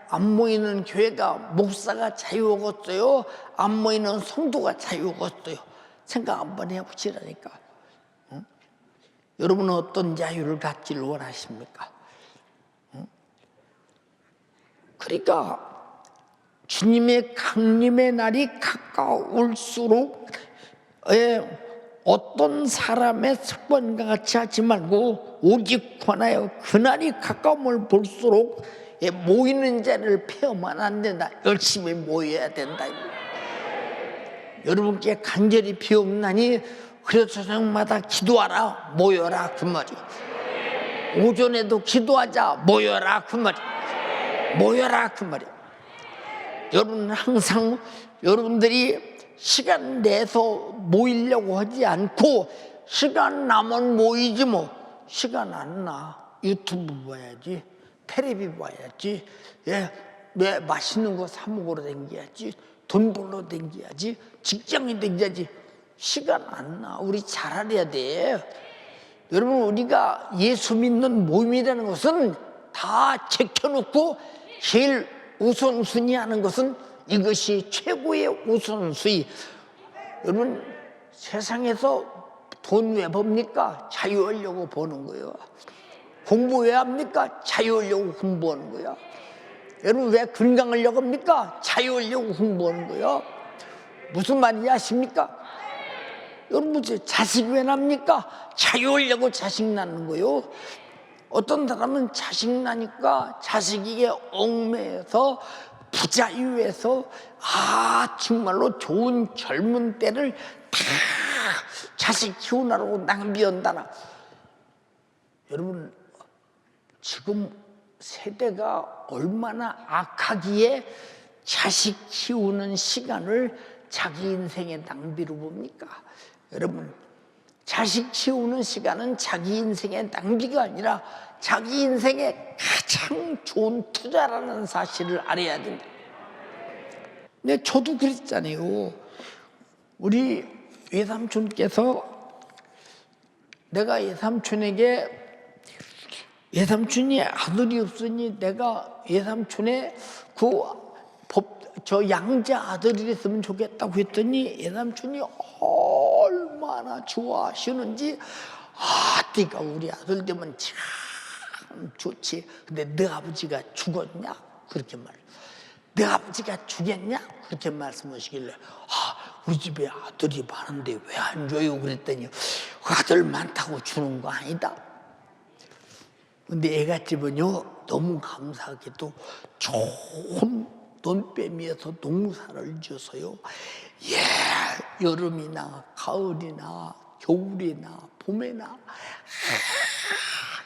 안 모이는 교회가 목사가 자유겠어요? 안 모이는 성도가 자유겠어요? 생각 한번 해보시라니까. 응? 여러분은 어떤 자유를 갖기를 원하십니까? 응? 그러니까 주님의 강림의 날이 가까울수록 어떤 사람의 습관과 같이 하지 말고 오직 권하여 그날이 가까움을 볼수록 모이는 자를 폐하면 안 된다. 열심히 모여야 된다. 여러분께 간절히 비옵나니 그래서 저녁마다 기도하라 모여라 그 말이야. 오전에도 기도하자 모여라 그 말이야. 모여라 그 말이야. 여러분은 항상 여러분들이 시간 내서 모이려고 하지 않고 시간 나면 모이지 뭐. 시간 안 나. 유튜브 봐야지, 텔레비 봐야지, 내 맛있는 거 사 먹으러 댕겨야지, 돈 벌러 댕겨야지, 직장에 댕겨야지. 시간 안 나. 우리 잘 알아야 돼. 여러분, 우리가 예수 믿는 모임이라는 것은 다 제껴놓고 제일 우선순위 하는 것은 이것이 최고의 우선순위. 여러분, 세상에서 돈 왜 법니까? 자유하려고 버는 거예요. 공부 왜 합니까? 자유하려고 공부하는 거야. 여러분, 왜 건강하려고 합니까? 자유하려고 공부하는 거야. 무슨 말인지 아십니까? 여러분, 자식 왜 납니까? 자유하려고 자식 낳는 거요. 어떤 사람은 자식 나니까 자식에게 얽매여서 부자유해서 정말로 좋은 젊은 때를 다 자식 키우느라고 낭비한다나. 여러분, 지금 세대가 얼마나 악하기에 자식 키우는 시간을 자기 인생의 낭비로 봅니까? 여러분, 자식 키우는 시간은 자기 인생의 낭비가 아니라 자기 인생의 가장 좋은 투자라는 사실을 알아야 된다. 근데 저도 그랬잖아요. 우리 외삼촌께서, 내가 외삼촌이 아들이 없으니 내가 외삼촌의 저 양자 아들이 됐으면 좋겠다고 했더니 외삼촌이 얼마나 좋아하시는지, 네가 우리 아들 되면 참 좋지. 근데 네 아버지가 죽었냐? 그렇게 네 아버지가 죽였냐? 그렇게 말씀하시길래, 우리 집에 아들이 많은데 왜 안 줘요? 그랬더니 아들 많다고 주는 거 아니다. 근데 애갓집은요, 너무 감사하게도 좋은 논뱀이어서 농사를 지어서요, 여름이나 가을이나 겨울이나 봄에나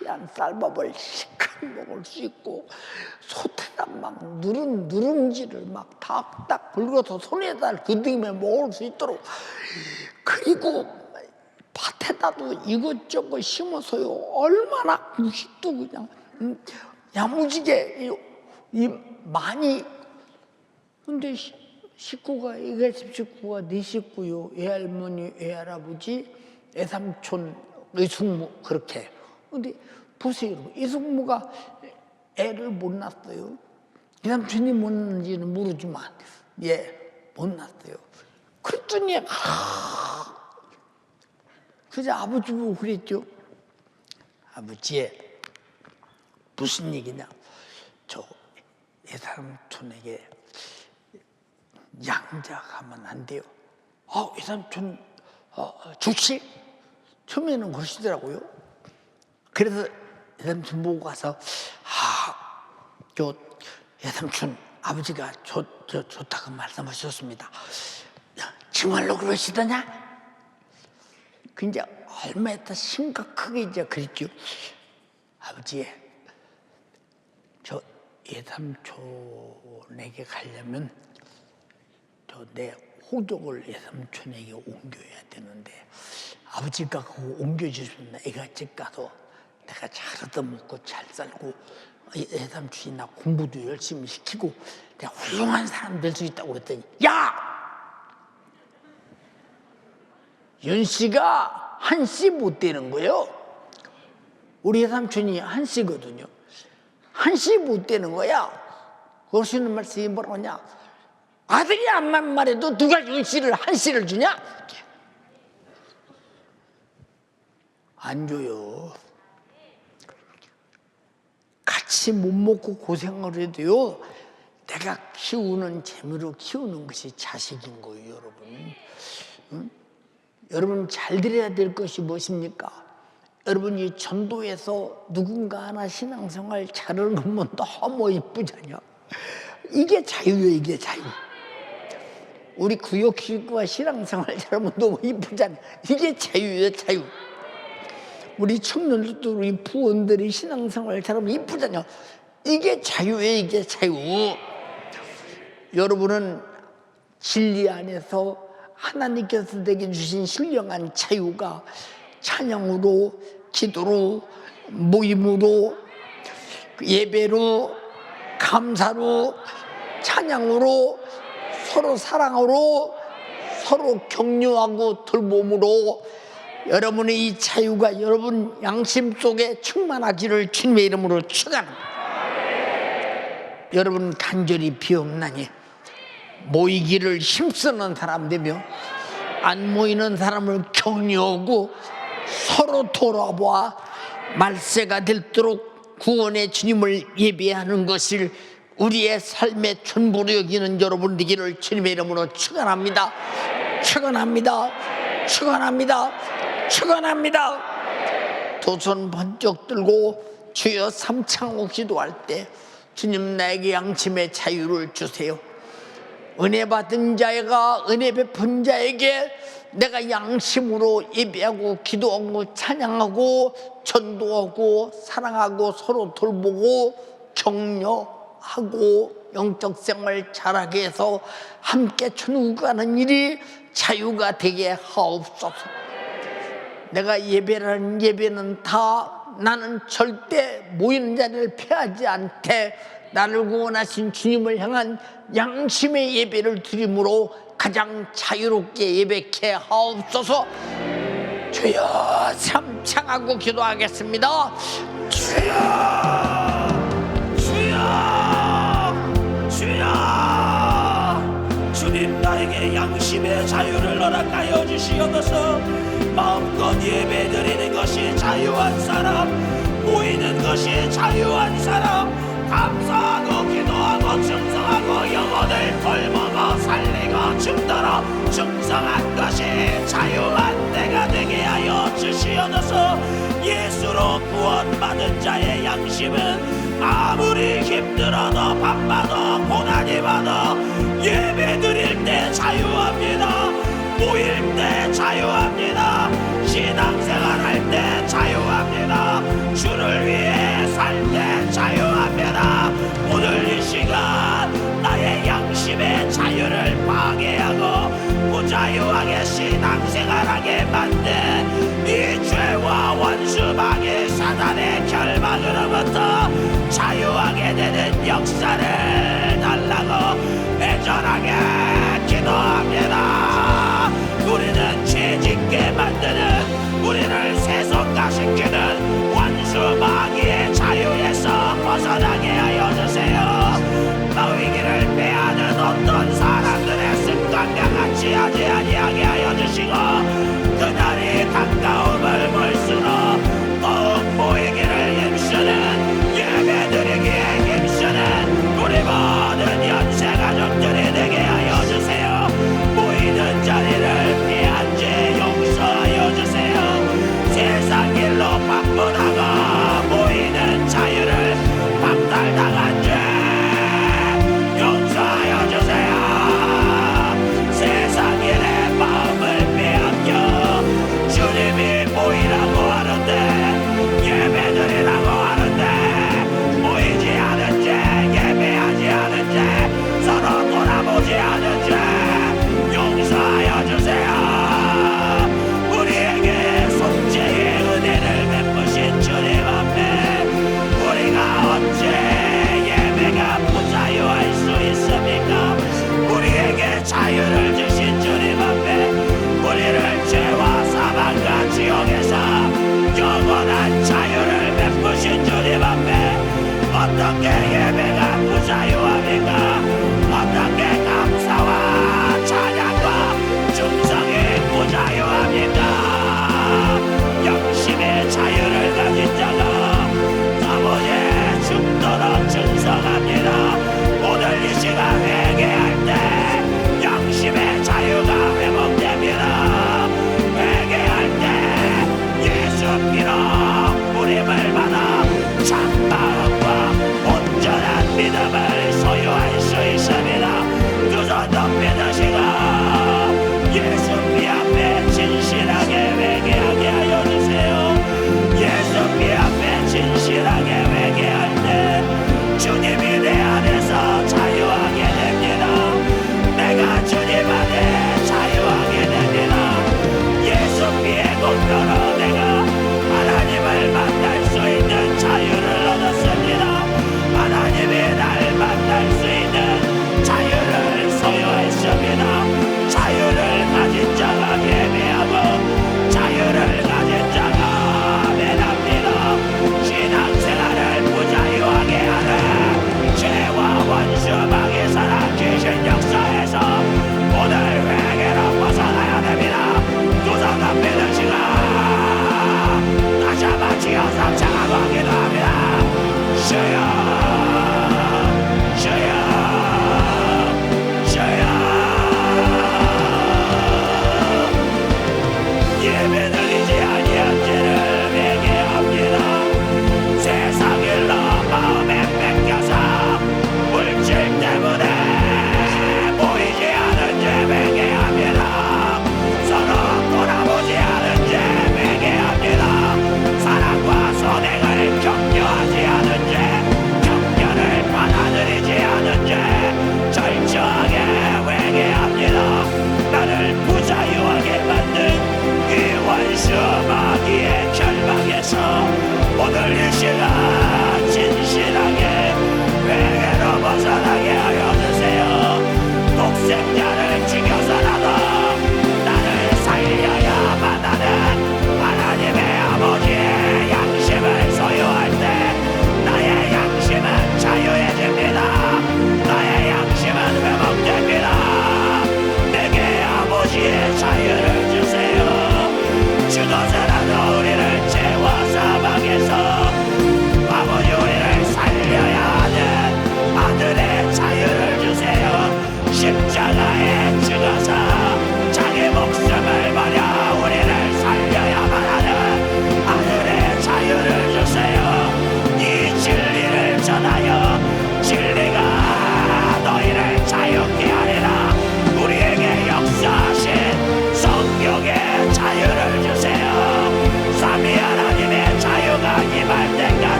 하얀 쌀밥을 시큰 먹을 수 있고, 솥에다 막 누룽지를 막 탁탁 긁어서 손에다 그득이며 먹을 수 있도록, 그리고 밭에다도 이것저것 심어서요, 얼마나 무식도 그냥 야무지게 많이. 근데 식구가, 애갓집 식구가 네 식구요. 애할머니, 애할아버지, 애삼촌, 이숙모, 그렇게. 근데 보세요, 이숙모가 애를 못 낳았어요. 애삼촌이 못 낳는지는 모르지만 못 낳았어요. 그랬더니 그저 아버지 보고 그랬죠. 아버지, 무슨 얘기냐? 저 애삼촌에게 양자가면 안 돼요. 외삼촌 좋지? 처음에는 그러시더라고요. 그래서 외삼촌 보고 가서 저 외삼촌 아버지가 좋다고 말씀하셨습니다. 정말로 그러시더냐? 그 이제 얼마 있다 심각하게 이제 그랬죠. 아버지, 저 외삼촌에게 가려면 내 호적을 외삼촌에게 옮겨야 되는데, 아버지가 그거 옮겨주시면 애갓집 가서 내가 잘 얻어먹고 잘 살고 외삼촌이 나 공부도 열심히 시키고 내가 훌륭한 사람 될 수 있다고 그랬더니, 연씨가 한씨 못 되는 거예요. 우리 외삼촌이 한씨거든요. 한씨 못 되는 거야. 그러시는 말씀이 뭐라냐? 아들이 암만 말해도 누가 연씨를 한씨를 주냐? 안 줘요. 같이 못 먹고 고생을 해도요, 내가 키우는 재미로 키우는 것이 자식인 거예요, 여러분. 응? 여러분, 잘 들어야 될 것이 무엇입니까? 여러분, 이 전도에서 누군가 하나 신앙생활 잘하는 것만 너무 이쁘잖아요. 이게 자유예요, 이게 자유. 우리 구역식구가 신앙생활 잘하면 너무 이쁘잖아요. 이게 자유예요, 자유. 우리 청년들도 우리 부원들이 신앙생활 잘하면 이쁘잖아요. 이게 자유예요, 이게 자유. 여러분은 진리 안에서 하나님께서 내게 주신 신령한 자유가 찬양으로, 기도로, 모임으로, 예배로, 감사로, 찬양으로, 서로 사랑으로, 서로 격려하고 돌봄으로 여러분의 이 자유가 여러분 양심 속에 충만하기를 주님의 이름으로 축원합니다. 여러분 간절히 비옵나니 모이기를 힘쓰는 사람 되며 안 모이는 사람을 격려하고 서로 돌아봐 말세가 될도록 구원의 주님을 예배하는 것을 우리의 삶의 전부로 여기는 여러분 되기를 주님의 이름으로 축원합니다. 축원합니다. 축원합니다. 축원합니다. 두 손 번쩍 들고 주여 삼창호 기도할 때 주님 나에게 양심의 자유를 주세요. 은혜 받은 자가 은혜 베푼 자에게 내가 양심으로 예배하고 기도하고 찬양하고 전도하고 사랑하고 서로 돌보고 격려하고 영적 생활 잘하게 해서 함께 전우가는 일이 자유가 되게 하옵소서. 내가 예배라는 예배는 다 나는 절대 모이는 자리를 피하지 않되 나를 구원하신 주님을 향한 양심의 예배를 드림으로 가장 자유롭게 예배케 하옵소서. 주여 삼창하고 기도하겠습니다. 주여 주여 주여 주님 나에게 양심의 자유를 허락하여 주시옵소서. 마음껏 예배드리는 것이 자유한 사람, 모이는 것이 자유한 사람, 감사하고 기도하고 충성하고 영혼을 돌보고 살리고 죽도록 충성한 것이 자유한 때가 되게 하여 주시옵소서. 예수로 구원받은 자의 양심은 아무리 힘들어도 바빠도 고난이 많아 예배드릴 때 자유합니다. 모일 때 자유합니다. 신앙생활 할 때 자유합니다. 주를 위해 살 때 자유합니다. 오늘 이 시간 나의 양심의 자유를 방해하고 부자유하게 신앙생활하게 만든 이 죄와 원수방해 사단의 결박으로부터 자유하게 되는 역사를 달라고 애절하게 기도합니다. 우리는 죄짓게 만드는, 우리를 세속화시키는 원수마귀의 자유에서 벗어나게 하여 주세요. 너희기를 빼앗는 어떤 사람들의 습관과 같이 하지 아니하게 하여 주시고 그날이 가까움을 볼수록 더욱 모이기를 힘쓰는, 예배드리기에 힘쓰는 우리 모든 연세 가족들이 되게 하여 주세요. 모이는 자리를 피한지 용서하여 주세요. 세상 일로 바쁘다가 모이는 자유를 박탈당한 죄 용서하여 주세요. 세상 일에 마음을 빼앗겨 주님이 모이라고 하는데 예배드리라고 하는데 모이지 않은 죄, 예배하지 않은 죄, 서로 돌아보지 않은 죄 용서하여 주세요. 우리에게 속죄의 은혜를 베푸신 주님 앞에 우리가 어째 예배가 부자유할 수 있습니까? 우리에게 자유를 주신 주님 앞에 우리를 죄와 사망과 지옥에서 영원한 자유를 베푸신 주님 앞에 어떻게 예배가 부자유합니까? 어떻게 감사와 찬양과 충성이 부자유합니까? 양심의 자유를 가진 자가 아버지 죽도록 충성합니다. 오늘 이 시간 회개할 때 양심의 자유가 회복됩니다. 회개할 때 예수 피로 뿌림을 받아 참마음과 온전한 믿음을 소유할 수 있습니다.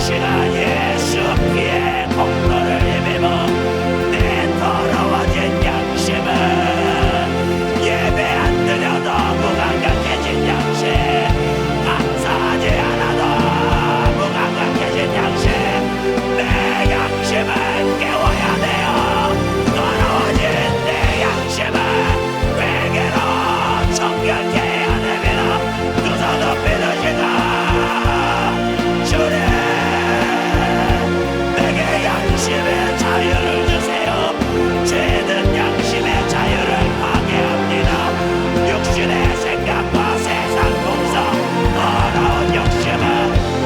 시간 예수 피의 공로를 힘입어 내 더러워진 양심은 예배 안 드려도 무감각해진 양심, 감사하지 않아도 무감각해진 양심, 내 양심을 깨워야 돼요. 더러워진 내 양심을 회개로 정결케 해야 됩니다. 두 손 높이 드시고 주님 내게 양심의 자유를 주세요. 죄든 양심의 자유를 파괴합니다. 육신의 생각과 세상 공성 더러운 욕심은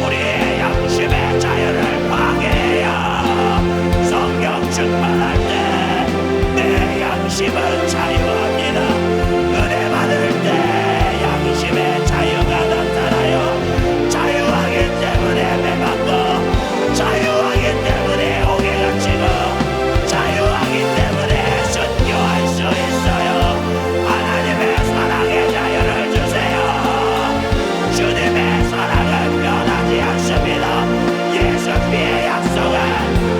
우리의 양심의 자유를 파괴해요. 성령 충만할 때 내 양심은 자유합니다. 은혜 받을 때 양심의 자유가 나타나요. 자유하기 때문에 매맞고, 자유하기 때문에 오해가 치고, 자유하기 때문에 순교할 수 있어요. 하나님의 사랑의 자유를 주세요. 주님의 사랑은 변하지 않습니다. 예수 피의 약속은,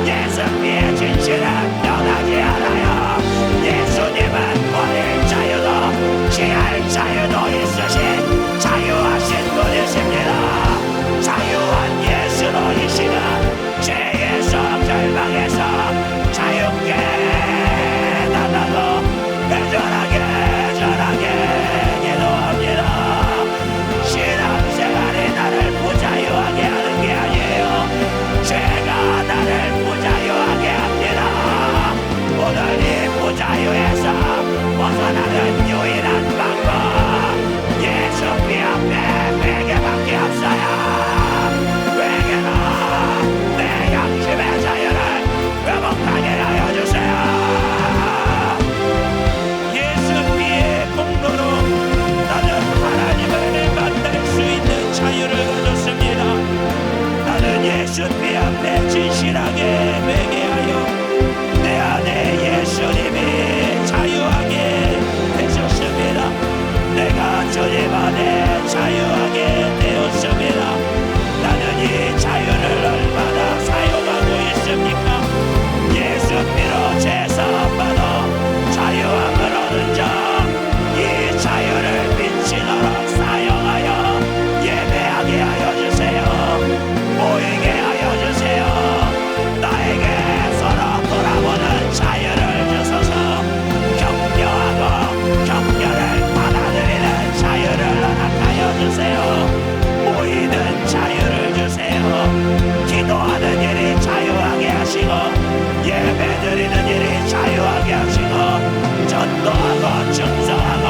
예수 피의 진실은 변하지 않아요. 예수님은 버릴 자유도 취할 자유도 있으신 자유하신 분이십니다. 자유한 예수로 이 시간 죄에서 결박에서 자유케 달라고 회전하게 기도합니다. 신앙생활이 나를 부자유하게 하는 게 아니에요. 죄가 나를 부자유하게 합니다. 오늘 이 부자유에서 벗어나는 유일한 방법, 예수 피 앞에 회개밖에 없어요. 회개로 내 양심의 자유를 회복하게 하여 주세요. 예수 피의 공로로 나는 하나님을 만날 수 있는 자유를 가졌습니다. 나는 예수 피 앞에 진실하게 회개하여 내 안에 예수님이 자유하게 되셨습니다. 내가 주님 안에 자유하게 되었습니다. 나는 이 자유를 얼마나 사용하고 있습니까? 예수 피로 제사함받아 자유함을 얻은 자, 이 자유를 미치도록 사용하여 예배하게 하여 주세요. 모이게 하여 주세요. 나에게 서로 돌아보는 자유를 주소서. 격려하고 격려를 받아들이는 자유를 허락하여 주세요. 모이는 자유를 주세요. 기도하는 일이 자유하게 하시고, 예배드리는 일이 자유하게 하시고, 전도하고 증서하고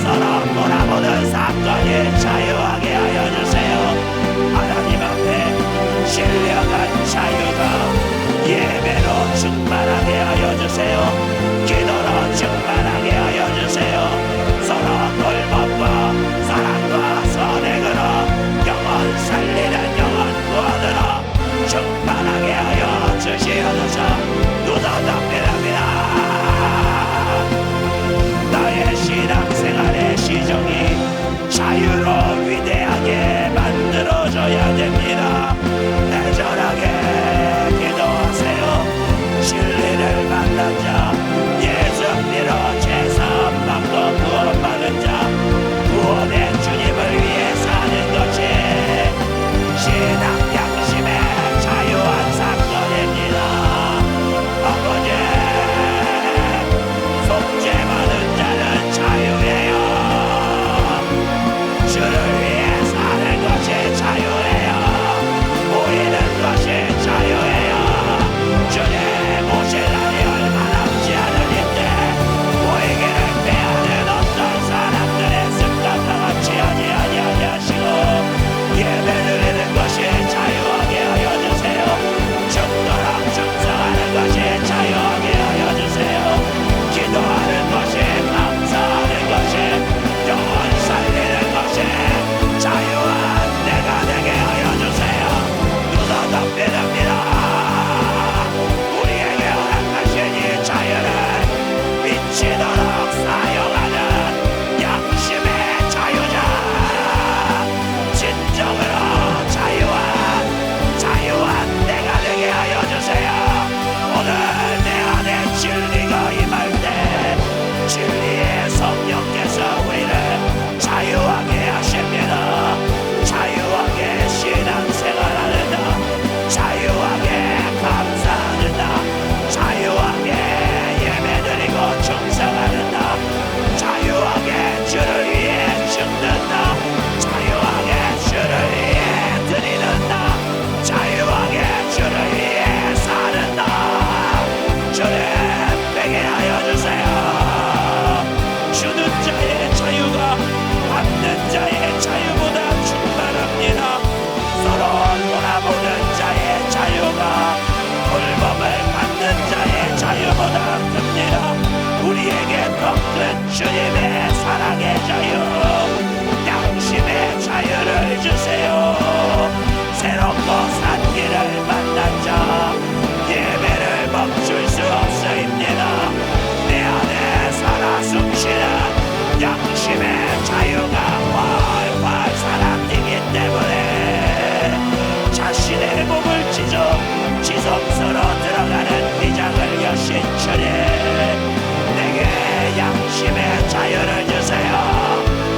서로 돌아보는 사건이 자유하게 하여 주세요. 하나님 앞에 신령한 자유가 예배로 충만하게 하여 주세요. 기도로 충만하게 하여 주세요. 서로 돌봄과 사랑과 선행으로 영혼 살리는 영혼 구원으로 충만하게 하여 주시옵소서. 누더답니다. 나의 신앙생활의 시종이 자유로 위대하게 만들어져야 됩니다. 애절하게 기도하세요. 진리를 만난 자, 주님의 사랑의 자유, 양심의 자유를 주세요. 새롭고 산 길을 만난 자 예배를 멈출 수 없습니다. 내 안에 살아 숨쉬는 양심의 자유가 활활 살아있기 때문에 자신의 몸을 지성소로 들어가는 비장을 여신 주님, 내게 양심의 자유를 주세요.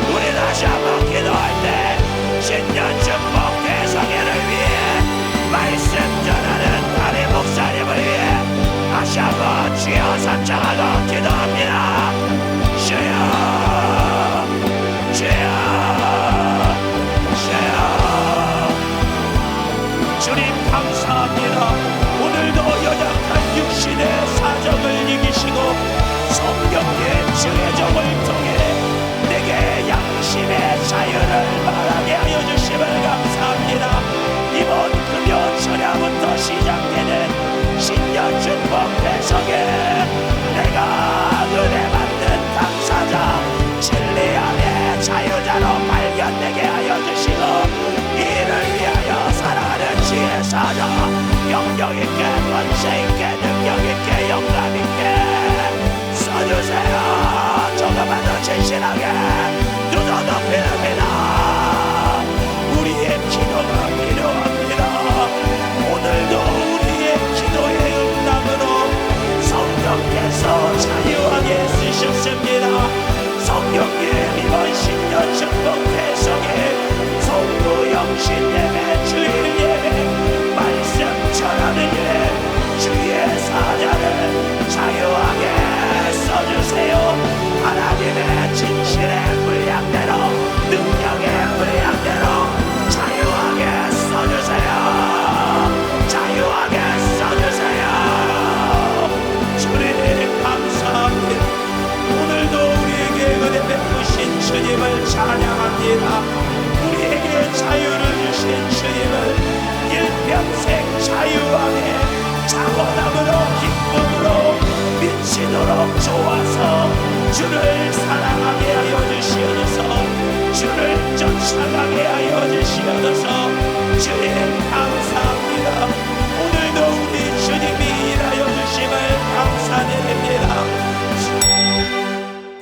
우리 다시 한번 기도할 때 신년 축복 대성회를 위해 말씀 전하는 담임 목사님을 위해 다시 한번 주여 삼창하고 기도합니다. 주여, 주여, 주여. 주님 감사합니다. 오늘도 연약한 육신의 사정을 이기시고 성령의 주의 종을 통해 내게 양심의 자유를 말하게 하여 주심을 감사합니다. 이번 금요 철야부터 시작되는 신년 축복 배석에 내가 은혜 받는 당사자, 진리 안에 자유자로 발견되게 하여 주시고 이를 위하여 살아가는 지혜 사자, 영역 있게 권세 있게 능력 있게 영감 있게 써주세요. 조금만 더 진실하게 두더 높이랍니다. 우리의 기도가 필요합니다. 오늘도 우리의 기도의 응답으로 성령께서 자유하게 쓰셨습니다. 성령님 이번 신년 축복 대성에 성부 영신 예배 주일 예배 말씀 전하는 일 주의 사자를 자유하게 써주세요. 하나님의 진실의 분량대로 능력의 분량대로 자유하게 써주세요. 자유하게 써주세요. 주님 감사합니다. 오늘도 우리에게 은혜 베푸신 주님을 찬양합니다. 우리에게 자유를 주신 주님을 일평생 자유하게 자원함으로 기쁨으로 미치도록 좋아서 주를 사랑하게 하여 주시옵소서. 주를 쫓아가게 하여 주시옵소서. 주님 감사합니다. 오늘도 우리 주님이 일하여 주심을 감사드립니다.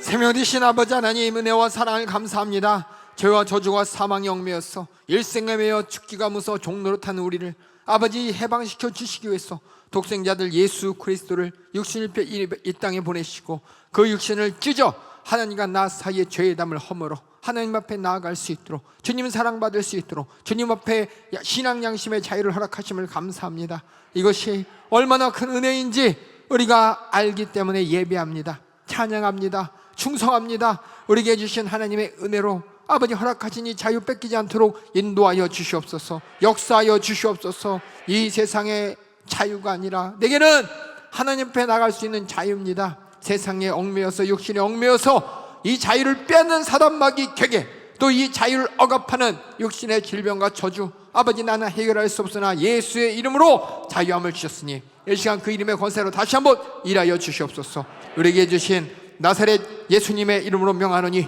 생명 되신 아버지 하나님, 은혜와 사랑을 감사합니다. 죄와 저주와 사망의 얽매여서 일생에 매여 죽기가 무서워 종노릇하는 우리를 아버지 해방시켜 주시기 위해서 독생자들 예수 그리스도를 육신을 이 땅에 보내시고 그 육신을 찢어 하나님과 나 사이의 죄의 담을 허물어 하나님 앞에 나아갈 수 있도록, 주님 사랑받을 수 있도록 주님 앞에 신앙 양심의 자유를 허락하심을 감사합니다. 이것이 얼마나 큰 은혜인지 우리가 알기 때문에 예배합니다. 찬양합니다. 충성합니다. 우리에게 주신 하나님의 은혜로 아버지 허락하신 이 자유 뺏기지 않도록 인도하여 주시옵소서. 역사하여 주시옵소서. 이 세상의 자유가 아니라 내게는 하나님 앞에 나갈 수 있는 자유입니다. 세상에 얽매여서 육신에 얽매여서 이 자유를 빼앗는 사단마귀 객에 또 이 자유를 억압하는 육신의 질병과 저주, 아버지 나는 해결할 수 없으나 예수의 이름으로 자유함을 주셨으니 이 시간 그 이름의 권세로 다시 한번 일하여 주시옵소서. 우리에게 주신 나사렛 예수님의 이름으로 명하노니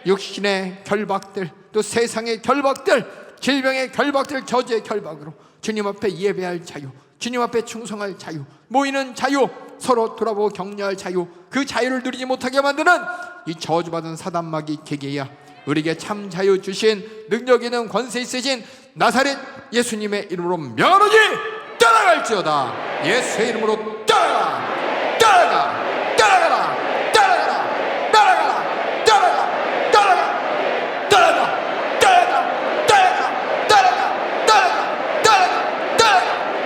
육신의 결박들, 또 세상의 결박들, 질병의 결박들, 저주의 결박으로 주님 앞에 예배할 자유, 주님 앞에 충성할 자유, 모이는 자유, 서로 돌아보고 격려할 자유, 그 자유를 누리지 못하게 만드는 이 저주받은 사단마귀 개개야 우리에게 참 자유 주신 능력 있는 권세 있으신 나사렛 예수님의 이름으로 명하노니 따라갈지어다. 예수의 이름으로 따라가, 따라가, 따라가라, 따라가라, 따라가라, 따라가, 따라가, 따라가, 따라가, 따라가, 따라가,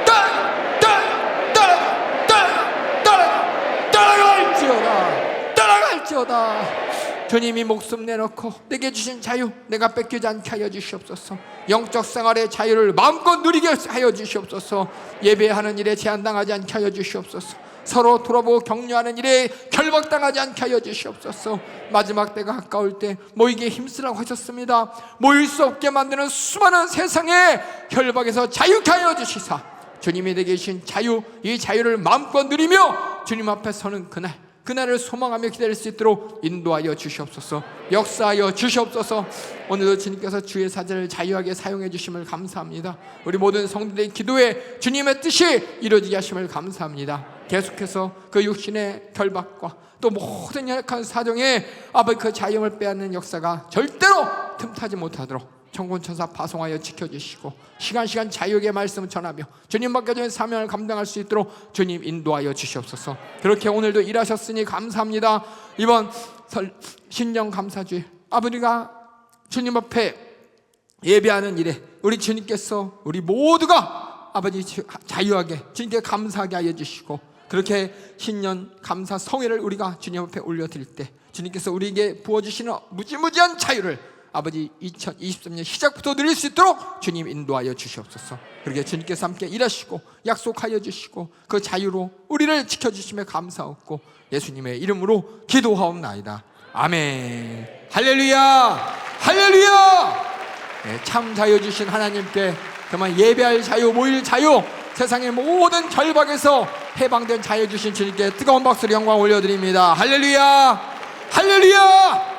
따라가, 따라가, 따라갈지어다, 따라갈지어다. 주님이 목숨 내놓고 내게 주신 자유 내가 뺏기지 않게 하여 주시옵소서. 영적 생활의 자유를 마음껏 누리게 하여 주시옵소서. 예배하는 일에 제한당하지 않게 하여 주시옵소서. 서로 돌아보고 격려하는 일에 결박당하지 않게 하여 주시옵소서. 마지막 때가 가까울 때 모이기에 힘쓰라고 하셨습니다. 모일 수 없게 만드는 수많은 세상의 결박에서 자유케 하여 주시사 주님이 내게 주신 자유, 이 자유를 마음껏 누리며 주님 앞에 서는 그날 그날을 소망하며 기다릴 수 있도록 인도하여 주시옵소서. 역사하여 주시옵소서. 오늘도 주님께서 주의 사자를 자유하게 사용해 주심을 감사합니다. 우리 모든 성도들의 기도에 주님의 뜻이 이루어지게 하심을 감사합니다. 계속해서 그 육신의 결박과 또 모든 연약한 사정에 아버지 그 자유를 빼앗는 역사가 절대로 틈타지 못하도록 천군천사 파송하여 지켜주시고 시간 자유의 말씀을 전하며 주님 맡겨진 사명을 감당할 수 있도록 주님 인도하여 주시옵소서. 그렇게 오늘도 일하셨으니 감사합니다. 이번 신령 감사주일 아버지가 주님 앞에 예배하는 일에 우리 주님께서 우리 모두가 아버지 자유하게 주님께 감사하게 하여 주시고 그렇게 신년 감사 성회를 우리가 주님 앞에 올려드릴 때 주님께서 우리에게 부어주시는 무지무지한 자유를 아버지 2023년 시작부터 누릴 수 있도록 주님 인도하여 주시옵소서. 그렇게 주님께서 함께 일하시고 약속하여 주시고 그 자유로 우리를 지켜주심에 감사하고 예수님의 이름으로 기도하옵나이다. 아멘. 할렐루야 할렐루야. 네, 참 자유 주신 하나님께 정말 예배할 자유, 모일 자유, 세상의 모든 결박에서 해방된 자유 주신 주님께 뜨거운 박수로 영광 올려드립니다. 할렐루야 할렐루야.